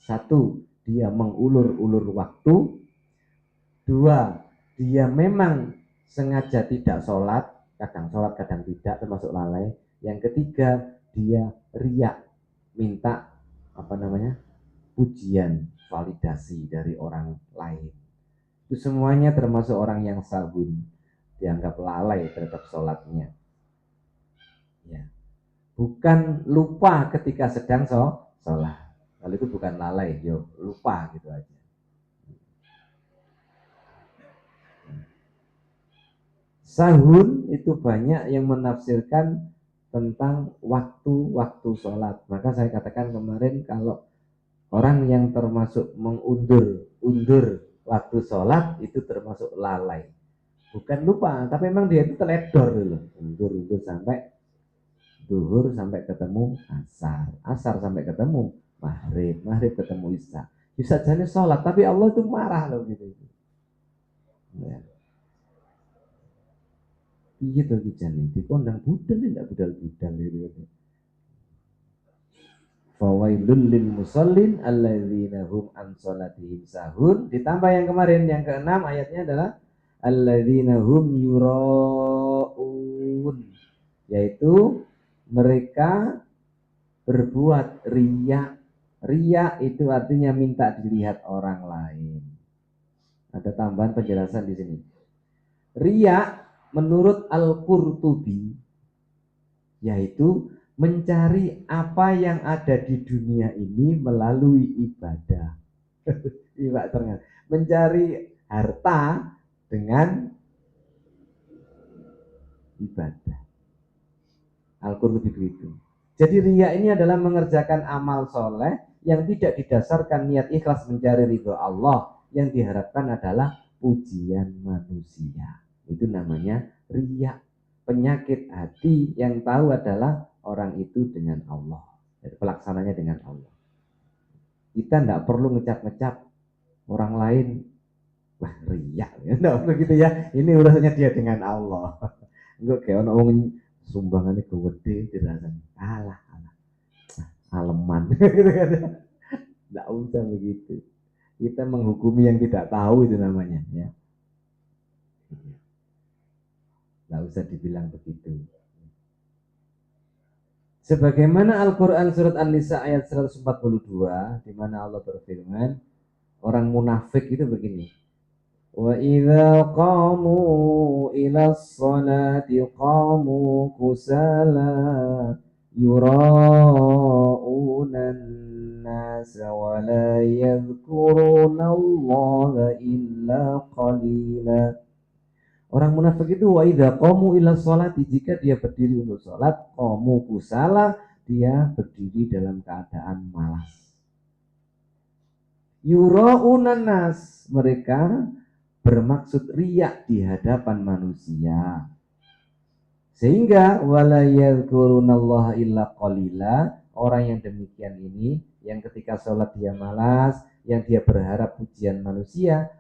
1, dia mengulur-ulur waktu. 2, dia memang sengaja tidak sholat, kadang sholat kadang tidak, termasuk lalai. Yang ketiga, dia riak, minta pujian, validasi dari orang lain. Itu semuanya termasuk orang yang sahun, dianggap lalai terhadap sholatnya. Ya. Bukan lupa ketika sedang sholat. Kalau itu bukan lalai, lupa gitu aja. Sahun itu banyak yang menafsirkan tentang waktu-waktu sholat. Maka saya katakan kemarin, kalau orang yang termasuk mengundur waktu sholat itu termasuk lalai. Bukan lupa, tapi memang dia itu teledor dulu. Undur sampai duhur, sampai ketemu asar sampai ketemu maghrib ketemu isya jadi sholat, tapi Allah itu marah loh gitu. Ya. Gitu kijane dikondang budal tidak budal gitu. Fawailul lil musallin alladzina hum an salatihim sahun. Ditambah yang kemarin yang ke-6 ayatnya adalah alladzina hum yuraun, yaitu mereka berbuat riya. Riya itu artinya minta dilihat orang lain. Ada tambahan penjelasan di sini. Riya menurut Al-Qurtubi yaitu mencari apa yang ada di dunia ini melalui ibadah. Mencari harta dengan ibadah. Al-Qurtubi begitu. Jadi riya ini adalah mengerjakan amal soleh yang tidak didasarkan niat ikhlas mencari ridho Allah. Yang diharapkan adalah pujian manusia. Itu namanya riya. Penyakit hati yang tahu adalah orang itu dengan Allah. Jadi pelaksananya dengan Allah. Kita tidak perlu ngecap-ngecap orang lain. Wah riya. Tidak perlu gitu ya. Ini urusannya dia dengan Allah. Enggak kayak orang sumbangannya gede dirasanya. Alah. Aleman. Tidak usah begitu. Kita menghukumi yang tidak tahu itu namanya, ya. Tidak usah dibilang begitu. Sebagaimana Al-Quran surat An-Nisa ayat 142, di mana Allah berfirman, orang munafik itu begini. Wa idza qamu ila sholati qamu kusala yura'unan nasa wa la yadhkuruna Allah illa qalila. Orang munafik itu wa idza qamu ila sholati, jika dia berdiri untuk sholat, qamu kusala, dia berdiri dalam keadaan malas. Yura'unan nas, mereka bermaksud riya di hadapan manusia. Sehingga wala yadhkurunallaha illa qalila, orang yang demikian ini, yang ketika sholat dia malas, yang dia berharap pujian manusia,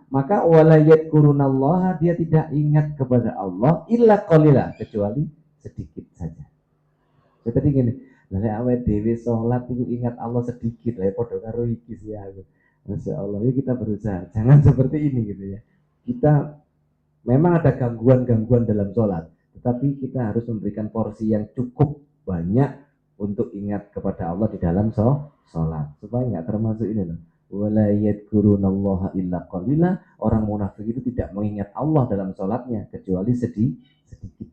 maka wala yadhkurunallaha, dia tidak ingat kepada Allah illa qalila, kecuali sedikit saja. Seperti gini, lah awake dhewe sholat itu ingat Allah sedikit, lah padha karo iki sih aku. Masya Allah, ya kita berusaha jangan seperti ini gitu ya. Kita memang ada gangguan-gangguan dalam sholat, tetapi kita harus memberikan porsi yang cukup banyak untuk ingat kepada Allah di dalam sholat, supaya nggak termasuk ini loh. Wala yadhkurunallaha illa qalila, orang munafik itu tidak mengingat Allah dalam sholatnya kecuali sedikit.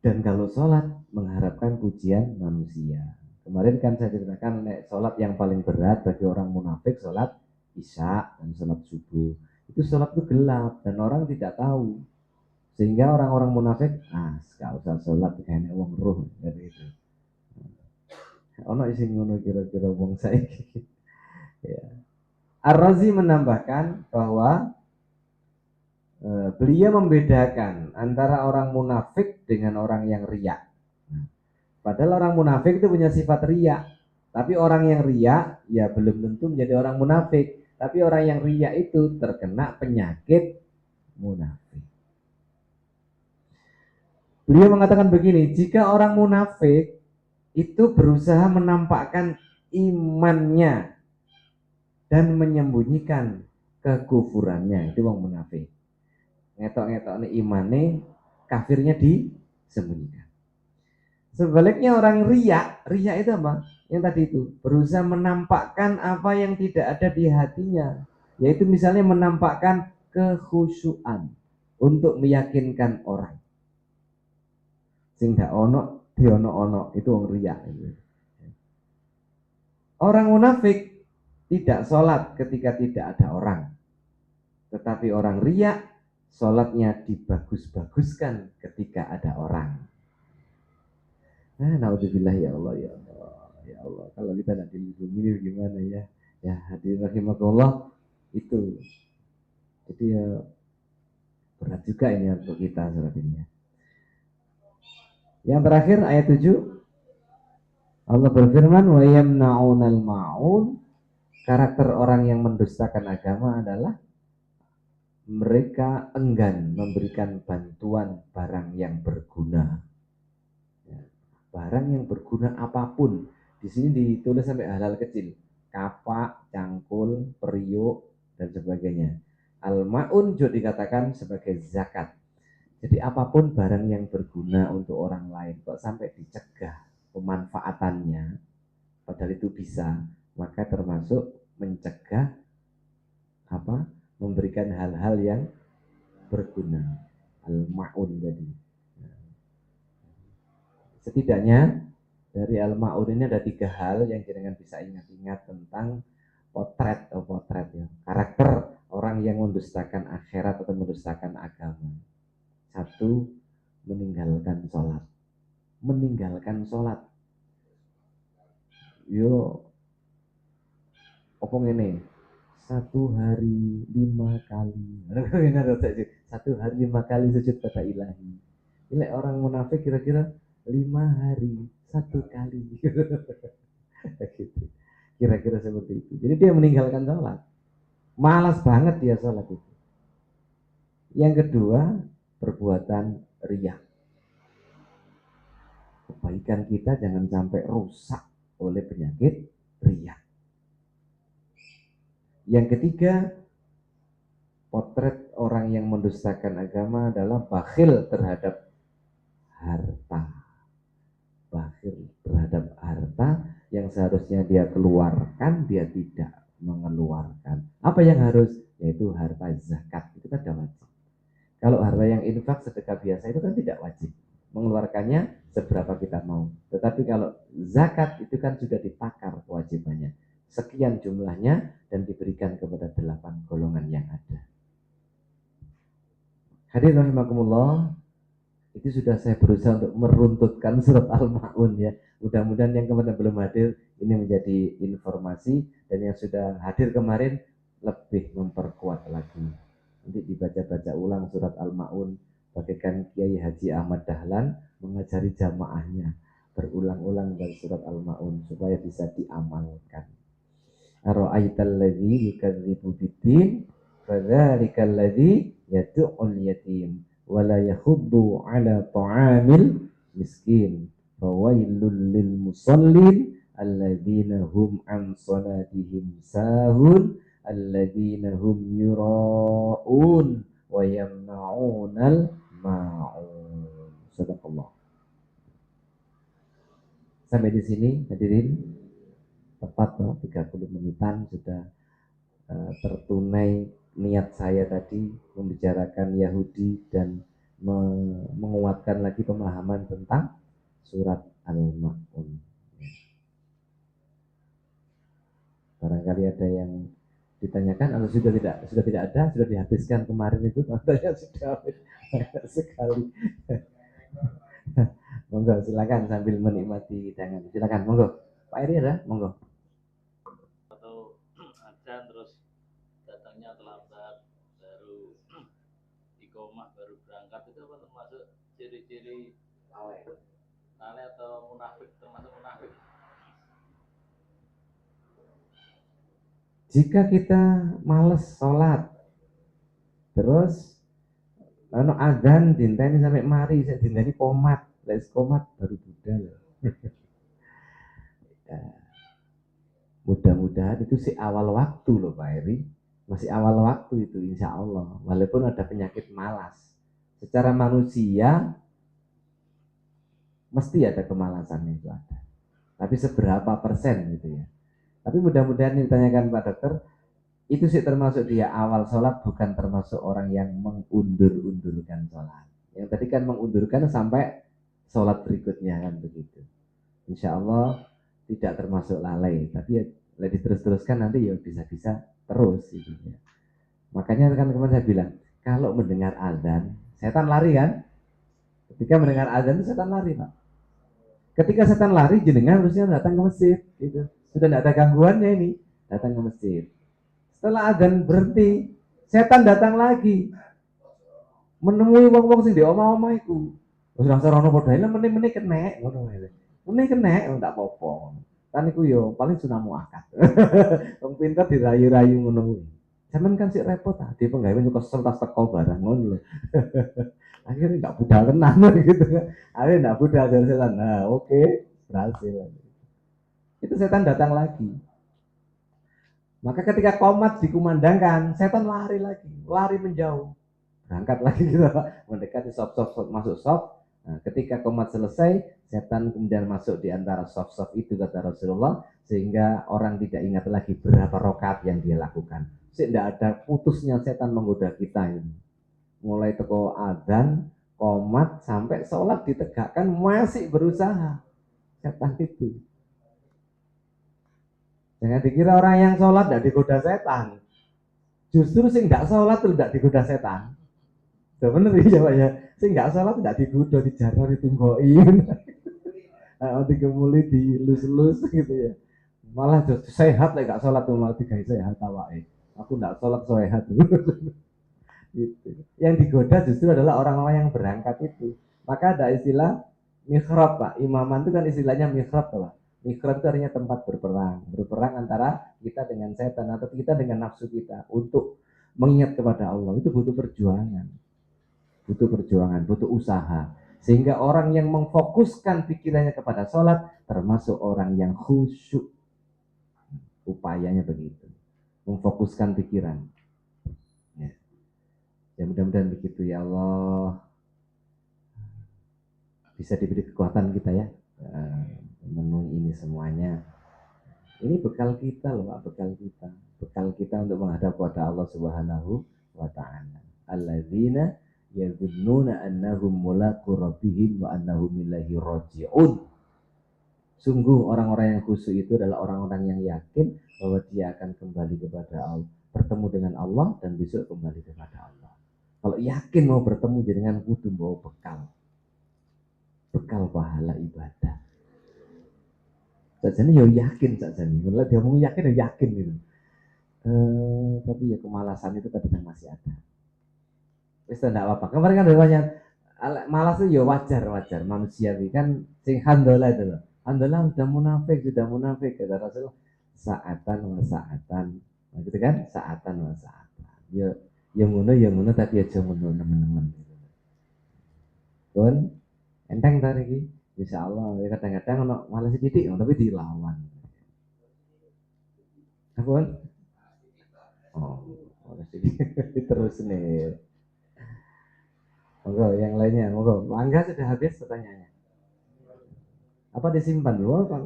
Dan kalau sholat mengharapkan pujian manusia. Kemarin kan saya ceritakan sholat yang paling berat bagi orang munafik sholat isya dan sholat subuh. Itu sholat itu gelap dan orang tidak tahu. Sehingga orang-orang munafik, gak usah sholat kayaknya uang roh dari itu. Ono isi ngono kira-kira wong saiki. Ya. Ar-Razi menambahkan bahwa beliau membedakan antara orang munafik dengan orang yang riya. Padahal orang munafik itu punya sifat riya, tapi orang yang riya ya belum tentu menjadi orang munafik. Tapi orang yang riya itu terkena penyakit munafik. Beliau mengatakan begini, jika orang munafik itu berusaha menampakkan imannya dan menyembunyikan kekufurannya, itu orang munafik. Ngetok-ngetok nih imane, kafirnya disembunyikan. Sebaliknya orang riya itu apa? Yang tadi itu, berusaha menampakkan apa yang tidak ada di hatinya, yaitu misalnya menampakkan kekhusyuan untuk meyakinkan orang. Sehingga ono diono-ono, itu orang riya. Orang munafik tidak sholat ketika tidak ada orang, tetapi orang riya sholatnya dibagus-baguskan ketika ada orang. Naudzubillah ya Allah, ya Allah, ya Allah. Kalau kita tidak dilindungi ini gimana ya? Ya hadirin rahimakumullah, itu. Jadi ya berat juga ini untuk kita saat ini. Yang terakhir ayat 7, Allah berfirman, wa yamna'unal ma'un. Karakter orang yang mendustakan agama adalah mereka enggan memberikan bantuan barang yang berguna. Barang yang berguna apapun. Di sini ditulis sampai hal-hal kecil, kapak, cangkul, periuk, dan sebagainya. Al-ma'un juga dikatakan sebagai zakat. Jadi apapun barang yang berguna untuk orang lain, kok sampai dicegah pemanfaatannya, padahal itu bisa, maka termasuk mencegah memberikan hal-hal yang berguna. Al-ma'un tadi. Setidaknya dari Al-Ma'un ini ada 3 hal yang jenengan bisa ingat-ingat tentang potret ya, karakter orang yang mendustakan akhirat atau mendustakan agama. 1, meninggalkan yo apa ngene, 1 hari 5 kali 1 hari 5 kali sujud pada ilahi. Ini orang munafik kira-kira 5 hari 1 kali gitu. Kira-kira seperti itu. Jadi dia meninggalkan sholat, malas banget dia sholat itu. Yang kedua, perbuatan riya. Kebaikan kita jangan sampai rusak oleh penyakit riya. Yang ketiga, potret orang yang mendustakan agama adalah bakhil terhadap harta. Bakhil terhadap harta yang seharusnya dia keluarkan, dia tidak mengeluarkan. Apa yang harus? Yaitu harta zakat. Itu kan sudah wajib. Kalau harta yang infak sedekah biasa itu kan tidak wajib. Mengeluarkannya seberapa kita mau. Tetapi kalau zakat itu kan sudah ditakar kewajibannya. Sekian jumlahnya dan diberikan kepada 8 golongan yang ada. Hadirin rahimakumullah, Itu sudah saya berusaha untuk meruntutkan surat Al-Ma'un ya. Mudah-mudahan yang kemarin belum hadir ini menjadi informasi, dan yang sudah hadir kemarin lebih memperkuat lagi. Nanti dibaca-baca ulang surat Al-Ma'un, bagaikan Kiai Haji Ahmad Dahlan mengajari jamaahnya berulang-ulang dari surat Al-Ma'un supaya bisa diamalkan. Ara'aital ladzi yukadzibu biddin fadzalikal ladzi yad'ul yatim wa la yahuddu 'ala ta'amil miskin fawailul lil musallin alladzina hum an salatihim sahun alladzina hum yura'un wa yamna'unal ma'un. Sadaqallah. Sampai di sini hadirin, tepat 30 menitan sudah tertunai niat saya tadi membicarakan Yahudi dan menguatkan lagi pemahaman tentang surat Al-Ma'un. Barangkali ada yang ditanyakan atau sudah tidak ada, sudah dihabiskan kemarin itu, tanya sudah habis sekali. Monggo silakan sambil menikmati hidangan. Silakan monggo. Pak Eri ada? Monggo. Atau ajan terus datangnya terlambat, baru iqomah baru berangkat, itu apa termasuk ciri-ciri lalai atau munafik, termasuk munafik? Jika kita males sholat, terus azan dinteni sampai mari, saya dinteni komat, les komat baru budal. Mudah-mudahan itu sih awal waktu loh Pak Eri, masih awal waktu itu insya Allah, walaupun ada penyakit malas. Secara manusia mesti ada kemalasannya, itu ada. Tapi seberapa persen gitu ya. Tapi mudah-mudahan ditanyakan Pak Dokter, itu sih termasuk dia awal sholat, bukan termasuk orang yang mengundur-undurkan sholat. Yang tadi kan mengundurkan sampai sholat berikutnya kan begitu. Insya Allah tidak termasuk lalai, tapi ya lebih terus-teruskan nanti ya bisa-bisa terus gitu ya. Makanya kan kemarin saya bilang, kalau mendengar azan, setan lari kan? Ketika mendengar azan itu setan lari Pak. Ketika setan lari, jenengan harusnya datang ke masjid gitu. Sudah tidak ada gangguannya ini, datang ke masjid. Setelah azan berhenti, setan datang lagi, menemui wong-wong sing di omah-omah iku. Wis rasa rono padha ile meneh-meneh kenek ngono wae. Meneh kenek ndak apa-apa. Kan iku yo paling sunamu akad. Wong pinter dirayu-rayu ngono kuwi. Sampeyan kan sik repot ah, di penggawe nyuka kesel tas teko barang ngono lho. Akhirnya nggak budal tenan gitu. Akhirnya nggak budal dari setan. Nah, oke, berhasil. Itu setan datang lagi. Maka ketika qomat dikumandangkan, setan lari lagi, lari menjauh. Berangkat lagi kita mendekati soft masuk soft. Nah, ketika qomat selesai, setan kemudian masuk di antara soft itu kata Rasulullah, sehingga orang tidak ingat lagi berapa rakaat yang dia lakukan. Tidak ada putusnya setan menggoda kita ini. Mulai teko adzan, qomat sampai sholat ditegakkan masih berusaha setan itu. Jangan dikira orang yang sholat tidak digoda setan. Justru sing tidak sholat tidak digoda setan. Bener ya Pak ya. Sing nggak sholat tidak digoda, dijarah, ditunggoin. Dikemuli, dilus-lus gitu ya. Malah justru sehat lah nggak sholat tuh, malah digawe sehat awake. Aku nggak sholat sehat. Gitu. Yang digoda justru adalah orang-orang yang berangkat itu. Maka ada istilah mihrab Pak. Imaman itu kan istilahnya mihrab Pak. Mihrab itu artinya tempat berperang. Berperang antara kita dengan setan atau kita dengan nafsu kita untuk mengingat kepada Allah. Itu butuh perjuangan. Butuh perjuangan, butuh usaha. Sehingga orang yang memfokuskan pikirannya kepada sholat termasuk orang yang khusyuk. Upayanya begitu. Memfokuskan pikiran. Ya mudah-mudahan begitu ya Allah. Bisa diberi kekuatan kita ya. Memenuhi ini semuanya. Ini bekal kita loh Pak, bekal kita. Bekal kita untuk menghadap kepada Allah Subhanahu wa taala. Alladzina yadhunnuna annahum mulaqu rabbihim wa annahum ilaihi raji'un. Sungguh orang-orang yang khusyuk itu adalah orang-orang yang yakin bahwa dia akan kembali kepada Allah, bertemu dengan Allah dan besok kembali kepada Allah. Kalau yakin mau bertemu dengan kudu bawa bekal. bekal pahala ibadah. Sajane yo yakin sajane. Mulai dia ngomong yakin yo yakin gitu. Tapi ya kemalasan itu kadang masih ada. Wis tidak apa-apa. Kemarin kan banyak malas itu ya wajar manusiawi kan sing handola itu loh. Handola sudah munafik kata Rasul. Saatan. Nah, gitu kan? Saatan. Ya ngono tapi aja ngono teman-teman. Pun enteng tadi iki. Insyaallah ya kadang-kadang ono malas titik tapi dilawan. Apa kan? Oh, malas titik terus nih. Monggo yang lainnya, monggo. Angga sudah habis pertanyaannya. Apa disimpan dulu apa?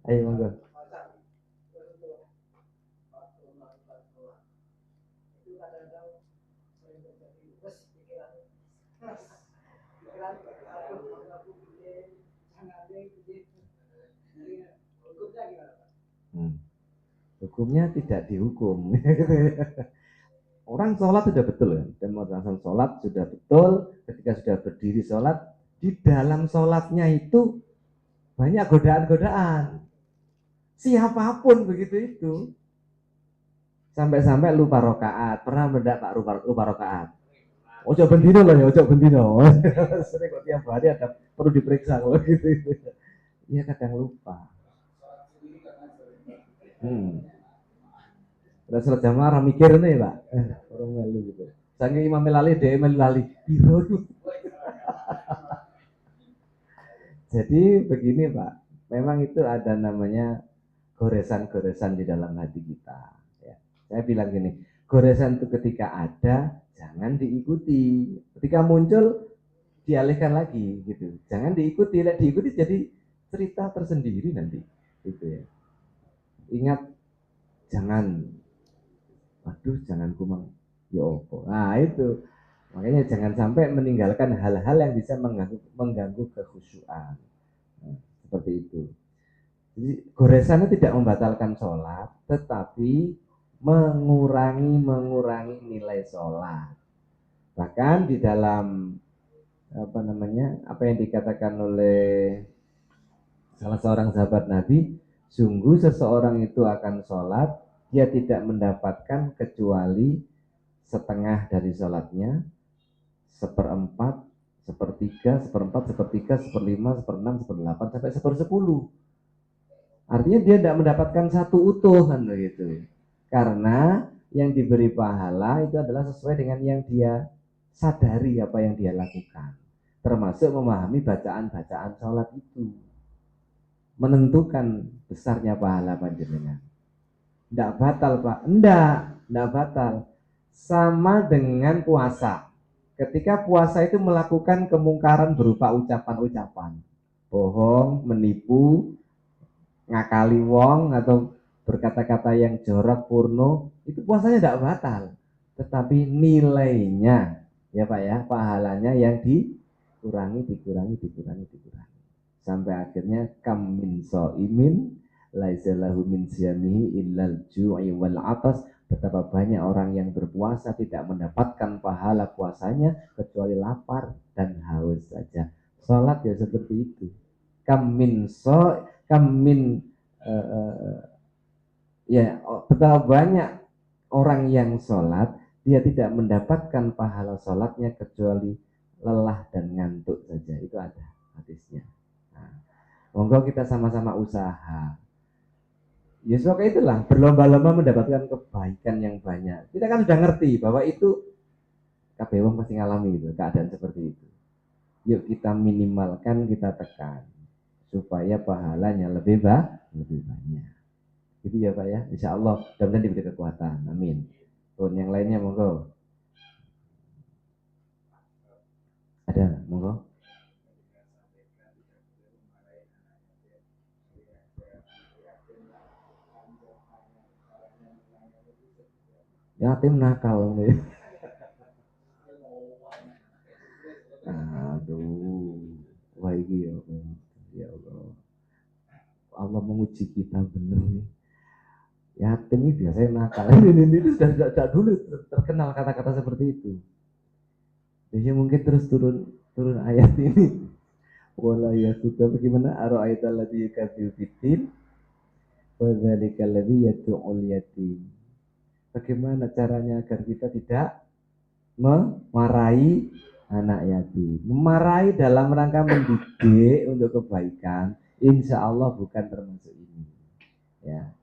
Ayo monggo. Hukumnya tidak dihukum. Orang sholat sudah betul kan, dan melaksanakan sholat sudah betul. Ketika sudah berdiri sholat, di dalam sholatnya itu banyak godaan-godaan. Siapapun begitu itu. Sampai-sampai lupa rokaat. Pernah mendak Pak lupa rokaat? Ojo bendino loh ya, ojo bendino. Sering kok tiap hari ada perlu diperiksa kalau gitu. Iya kadang lupa. Udah sholat jamaah mikir nih Pak. Orang melu gitu. Saking Imam Lali, dia melu lali. Jadi begini Pak, memang itu ada namanya goresan-goresan di dalam hati kita. Ya. Saya bilang gini, goresan itu ketika ada, jangan diikuti. Ketika muncul, dialihkan lagi gitu. Jangan diikuti, diikuti jadi cerita tersendiri nanti. Gitu ya. Ingat, jangan kumang ya opo. Nah itu makanya jangan sampai meninggalkan hal-hal yang bisa mengganggu kekhusyuan. Nah, seperti itu. Jadi goresannya tidak membatalkan sholat, tetapi mengurangi nilai sholat. Bahkan di dalam apa yang dikatakan oleh salah seorang sahabat Nabi, sungguh seseorang itu akan sholat, dia tidak mendapatkan kecuali setengah dari sholatnya, seperempat, sepertiga, seperlima, seperenam, seperdelapan, sampai sepersepuluh. Artinya dia tidak mendapatkan satu utuh kan begitu. Karena yang diberi pahala itu adalah sesuai dengan yang dia sadari apa yang dia lakukan. Termasuk memahami bacaan-bacaan sholat itu. Menentukan besarnya pahala panjenengan. Tidak batal Pak, tidak batal. Sama dengan puasa. Ketika puasa itu melakukan kemungkaran berupa ucapan-ucapan. Bohong, menipu, ngakali wong atau berkata-kata yang jorok, porno, itu puasanya tidak batal. Tetapi nilainya, ya Pak ya, pahalanya yang dikurangi. Sampai akhirnya kam min so'imin laisa lahu min siyamihi illal ju'i wal atas. Betapa banyak orang yang berpuasa tidak mendapatkan pahala puasanya kecuali lapar dan haus saja. Salat ya seperti itu. Kam min ya betapa banyak orang yang sholat dia tidak mendapatkan pahala sholatnya kecuali lelah dan ngantuk saja. Itu ada hadisnya. Nah, monggo kita sama-sama usaha. Ya semoga itulah berlomba-lomba mendapatkan kebaikan yang banyak. Kita kan sudah ngerti bahwa itu kabeh wong pasti ngalami gitu, keadaan seperti itu. Yuk kita minimalkan, kita tekan supaya pahalanya lebih banyak. Gitu ya Pak ya, insya Allah mudah-mudahan diberi kekuatan, amin. Pun yang lainnya monggo. Ada monggo. Yatim nakal nih. Aduh, wah ini ya Allah. Allah menguji kita bener nih. Yatim ini biasanya nakal. Ini sudah dulu terkenal kata-kata seperti itu. Jadi mungkin terus turun turun ayat ini. Wala yasuda bagaimana ara'aita alladzi yukadzibu biddin wa dzalikal ladzi yad'ul yatim. Bagaimana caranya agar kita tidak memarahi anak yatim. Memarahi dalam rangka mendidik untuk kebaikan, insya Allah bukan termasuk ini. Ya,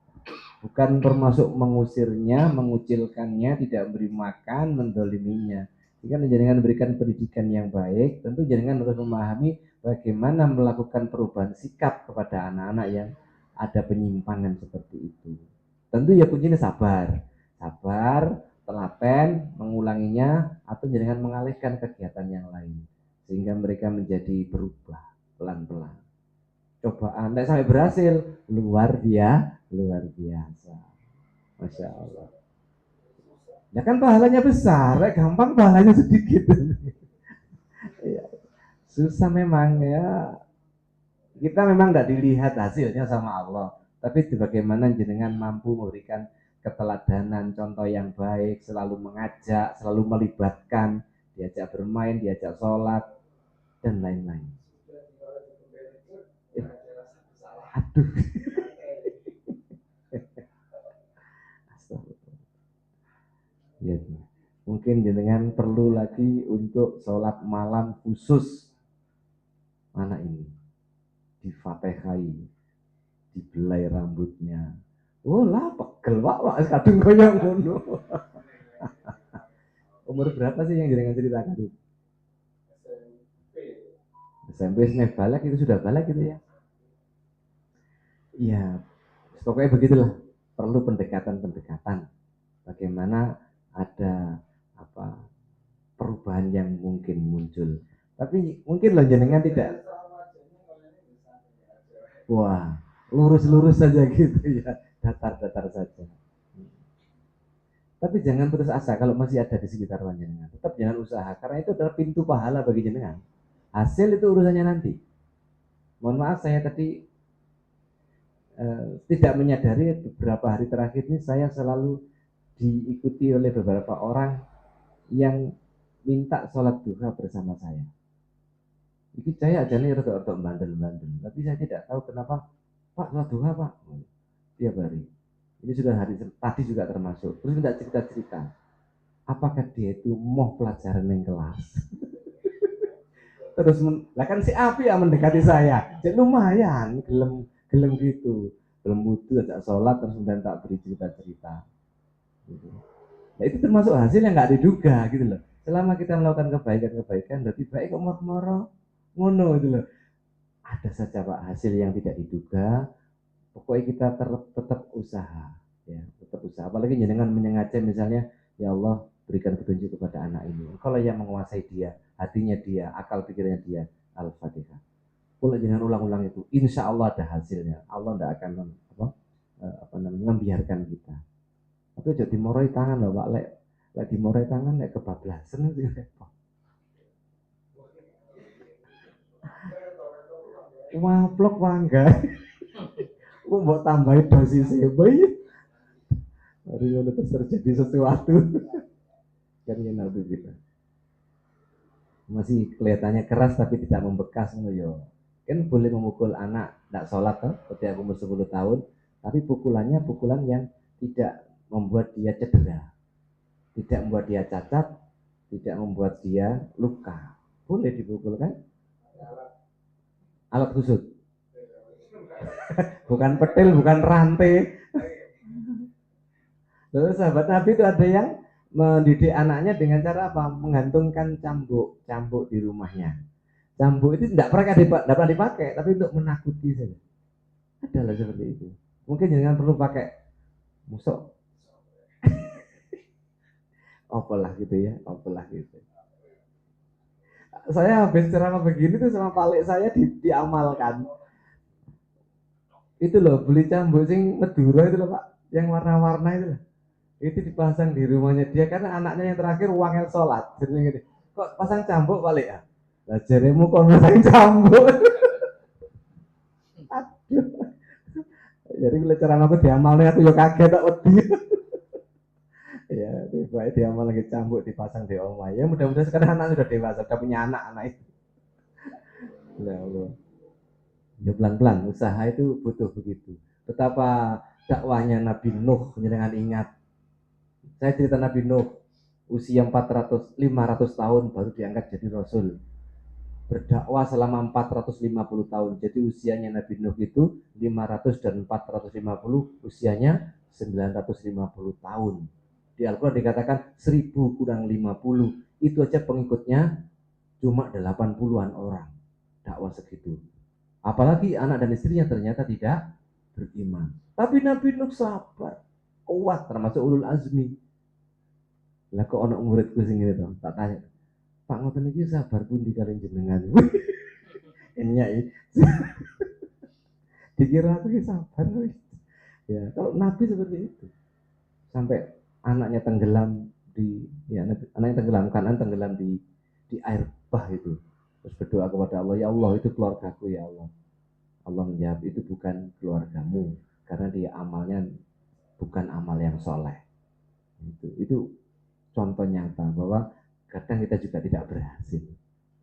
bukan termasuk mengusirnya, mengucilkannya, tidak memberi makan, mendoliminya. Jika jenengan memberikan pendidikan yang baik, tentu jenengan harus memahami bagaimana melakukan perubahan sikap kepada anak-anak yang ada penyimpangan seperti itu. Tentu ya kuncinya sabar, telaten, mengulanginya, atau jenengan mengalihkan kegiatan yang lain sehingga mereka menjadi berubah pelan-pelan. Cobaan, tidak sampai berhasil, luar biasa, masya Allah. Ya kan pahalanya besar, gampang pahalanya sedikit. Susah memang ya. Kita memang tidak dilihat hasilnya sama Allah, tapi bagaimana jenengan mampu memberikan keteladanan, contoh yang baik, selalu mengajak, selalu melibatkan, diajak bermain, diajak sholat, dan lain-lain. Aduh. Ya, mungkin jenengan perlu lagi untuk sholat malam khusus anak ini, difatihai, dibelai rambutnya. Oh lah, pegel pak, kadung koyong ngono. Umur berapa sih yang jenengan ceritakan itu? SMP snack balik itu sudah balik gitu ya? Iya, pokoknya begitulah. Perlu pendekatan-pendekatan. Bagaimana ada perubahan yang mungkin muncul. Tapi mungkin loh jenengan tidak. Wah, lurus-lurus saja gitu ya, datar-datar saja. Tapi jangan putus asa kalau masih ada di sekitar jenengan. Tetap jangan usaha, karena itu adalah pintu pahala bagi jenengan. Hasil itu urusannya nanti. Mohon maaf saya tadi tidak menyadari beberapa hari terakhir ini saya selalu diikuti oleh beberapa orang yang minta sholat duha bersama saya. Ini saya aja nih rada-rada bandel-bandel, tapi saya tidak tahu kenapa Pak sholat duha Pak tiap hari. Ini sudah hari tadi juga termasuk. Terus minta cerita-cerita. Apakah dia itu mau pelajaran yang kelas? Terus lah kan si Api yang mendekati saya. Jadi lumayan gelem gitu. Belum butuh ajak sholat terus kemudian tak beri cerita-cerita. Gitu. Nah itu termasuk hasil yang nggak diduga gitu loh. Selama kita melakukan kebaikan berarti baik kok moro-moro ngono gitu loh. Ada saja Pak hasil yang tidak diduga. Pokoknya kita tetap usaha, ya tetap usaha. Apalagi jenengan menyengaja misalnya, ya Allah berikan petunjuk kepada anak ini. Kalau yang menguasai dia, hatinya dia, akal pikirannya dia, Al-Fatihah. Kalau jangan ulang-ulang itu, insya Allah ada hasilnya. Allah tidak akan membiarkan kita. Tapi jadi dimoroi tangan loh Pak, lek dimoroi tangan lek kebablasan itu repot. Wah, plok bangga. Aku mau tambahin dosisnya, bayi. Hari ini terus terjadi sesuatu. Kan ya kita. Masih kelihatannya keras tapi tidak membekas yo. Kan boleh memukul anak tidak sholat toh, ketika umur 10 tahun, tapi pukulannya pukulan yang tidak membuat dia cedera, tidak membuat dia cacat, tidak membuat dia luka. Boleh dipukul kan? Alat khusus. Bukan petil, bukan rantai. Terus sahabat Nabi itu ada yang mendidik anaknya dengan cara apa? Menggantungkan cambuk di rumahnya. Cambuk itu tidak pernah dipakai, tapi untuk menakuti saja. Adalah seperti itu. Mungkin jangan perlu pakai musok. Apalah gitu ya, apalah gitu. Saya habis ceramah begini tuh sama palik saya diamalkan. Itu loh, beli cambuk sing Madura itu loh Pak, yang warna-warna itu loh. Itu dipasang di rumahnya dia karena anaknya yang terakhir uangnya sholat. Jadi gini, kok pasang cambuk balik ya? Lah jaremu kok pasang cambuk. Jadi kalau cara aku diamalnya aku yo kaget tak wedi. Ya, tiba diamal lagi cambuk dipasang di omah. Ya mudah-mudahan sekarang anak sudah dewasa, sudah punya anak itu. Ya Allah. Ya pelan-pelan, usaha itu butuh begitu. Betapa dakwahnya Nabi Nuh, dengan ingat. Saya cerita Nabi Nuh, usia 500 tahun baru diangkat jadi Rasul. Berdakwah selama 450 tahun. Jadi usianya Nabi Nuh itu 500 dan 450, usianya 950 tahun. Di Al-Quran dikatakan 1000 kurang 50. Itu aja pengikutnya cuma 80-an orang. Dakwah segitu. Apalagi anak dan istrinya ternyata tidak beriman. Tapi Nabi Nuh sabar, kuat, termasuk ulul azmi. Lah kok anak muridku sing ngene to, tak tanya. Pak ngoten iki sabar pundi kalian jenengan? Enyak dikira aku sabar. Ya, kalau Nabi seperti itu. Sampai anaknya tenggelam anaknya tenggelam, kanan tenggelam di air bah itu. Terus berdoa kepada Allah, ya Allah itu keluargaku ya Allah. Allah menjawab, itu bukan keluargamu karena dia amalnya bukan amal yang soleh. Itu contoh nyata bahwa kadang kita juga tidak berhasil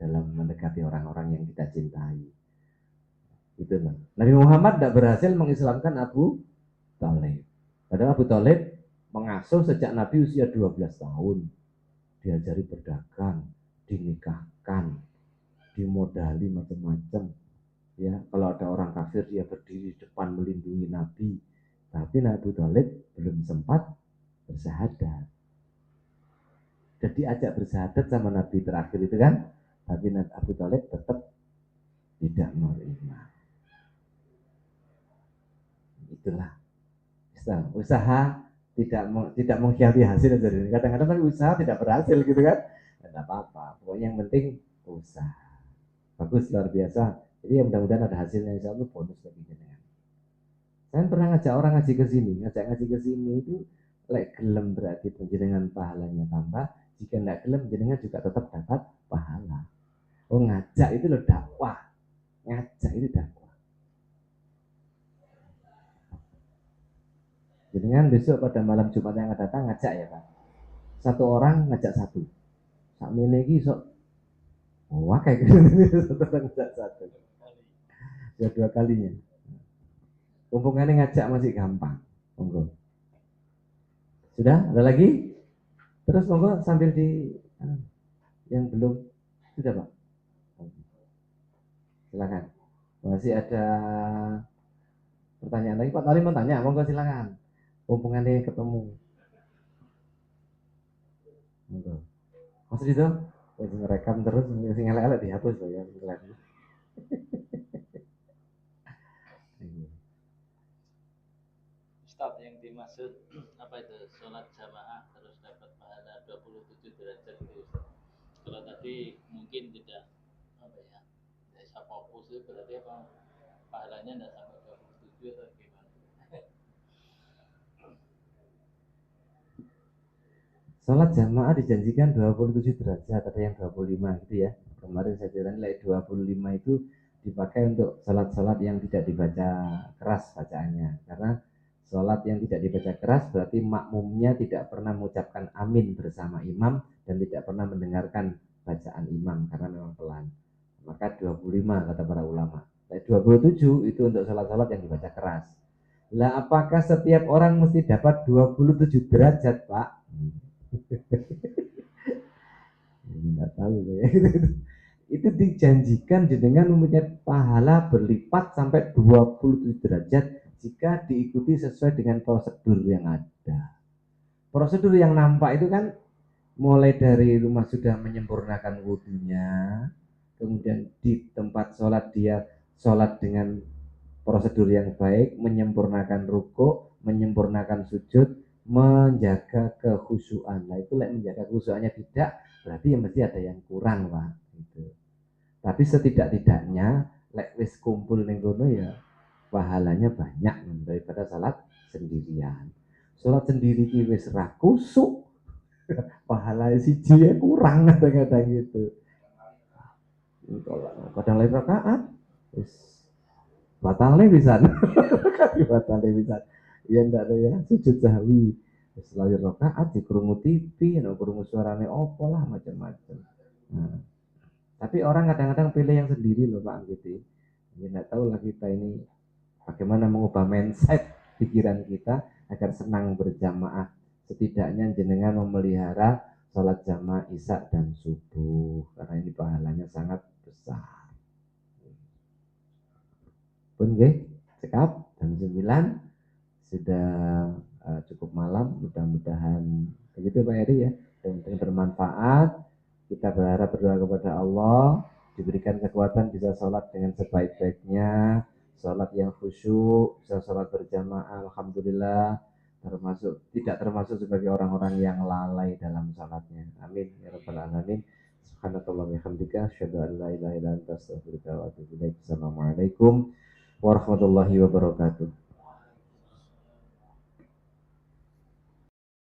dalam mendekati orang-orang yang kita cintai. Itu loh. Nabi Muhammad tidak berhasil mengislamkan Abu Thalib. Padahal Abu Thalib mengasuh sejak Nabi usia 12 tahun. Diajari berdagang, dinikahkan, dimodali macam-macam. Ya, kalau ada orang kafir dia berdiri di depan melindungi Nabi. Tapi Nabi Abu Thalib belum sempat bersahadat. Jadi ajak bersahadat sama Nabi terakhir itu kan, tapi Nabi Abu Thalib tetap tidak menerima. Itulah usaha tidak mengkhianati hasil. Kadang-kadang tapi usaha tidak berhasil gitu kan, tidak apa-apa. Pokoknya yang penting usaha. Bagus, luar biasa. Jadi ya mudah-mudahan ada hasilnya, insya Allah bonus bagi jenengan. Saya pernah ngajak orang ngaji ke sini, itu lek gelem berarti jenengan pahalanya tambah, jika tidak gelem jenengan juga tetap dapat pahala. Oh ngajak itu loh dakwah, ngajak itu dakwah. Jenengan besok pada malam Jumat yang akan datang ngajak ya Pak. Satu orang ngajak satu. Sak mene iki sok wah kayak gitu satu orang ngajak satu. Ya dua kalinya. Umpungannya ngajak masih gampang. Monggo. Sudah? Ada lagi? Terus monggo sambil yang belum sudah Pak. Silakan. Masih ada pertanyaan lagi Pak Tali mau tanya, monggo silakan. Hubungannya ketemu. Monggo. Maksud itu merekam terus sing elek-elek dihapus loh ya. Ustaz, yang dimaksud apa itu sholat jamaah terus dapat pahala 27 derajat itu Ustaz. Kalau tadi mungkin tidak apa ya, tidak bisa fokus itu berarti apa pahalanya tidak sampai 27 atau gimana? Sholat jamaah dijanjikan 27 derajat, ada yang 25 gitu ya. Kemarin saya cerita nilai 25 itu dipakai untuk sholat-sholat yang tidak dibaca keras bacaannya. Karena sholat yang tidak dibaca keras berarti makmumnya tidak pernah mengucapkan amin bersama imam dan tidak pernah mendengarkan bacaan imam karena memang pelan. Maka 25 kata para ulama. 27 itu untuk sholat-sholat yang dibaca keras. Lah apakah setiap orang mesti dapat 27 derajat Pak? Tidak tahu saya. Itu dijanjikan dengan mempunyai pahala berlipat sampai 27 derajat jika diikuti sesuai dengan prosedur yang ada. Prosedur yang nampak itu kan mulai dari rumah sudah menyempurnakan wudhunya, kemudian di tempat sholat dia sholat dengan prosedur yang baik, menyempurnakan rukuk, menyempurnakan sujud, menjaga kekhusyuan. Nah itu menjaga kekhusyuannya tidak, berarti ya mesti ada yang kurang Pak. Gitu. Tapi setidak-tidaknya lek wis kumpul ning kono ya pahalanya banyak daripada salat sendirian. Salat sendiri ki wis ra kusuk, pahala siji kurang kadang-kadang gitu. Kadang lain rakaat wis batalnya bisa batalnya bisa ya ndak ada ya sujud sahwi selalu rakaat di kerungu TV no kerungu suarane opo lah macam-macam. Nah, Tapi orang kadang-kadang pilih yang sendiri loh Pak Anggiti. Ya nggak tahu lah kita ini bagaimana mengubah mindset pikiran kita agar senang berjamaah. Setidaknya jenengan memelihara sholat jamaah isya dan subuh karena ini pahalanya sangat besar. Pun nggih, cekap jam 9 sudah cukup malam, mudah-mudahan begitu Pak Eri ya, dan bermanfaat. Kita berharap berdoa kepada Allah diberikan kekuatan bisa sholat dengan sebaik-baiknya, sholat yang khusyuk, bisa sholat berjamaah, alhamdulillah, tidak termasuk sebagai orang-orang yang lalai dalam sholatnya. Amin ya rabbal alamin. Subhanakallah wa bihamdika asyhadu an la ilaha illa anta astaghfiruka wa atubu ilaik. Assalamualaikum warahmatullahi wabarakatuh.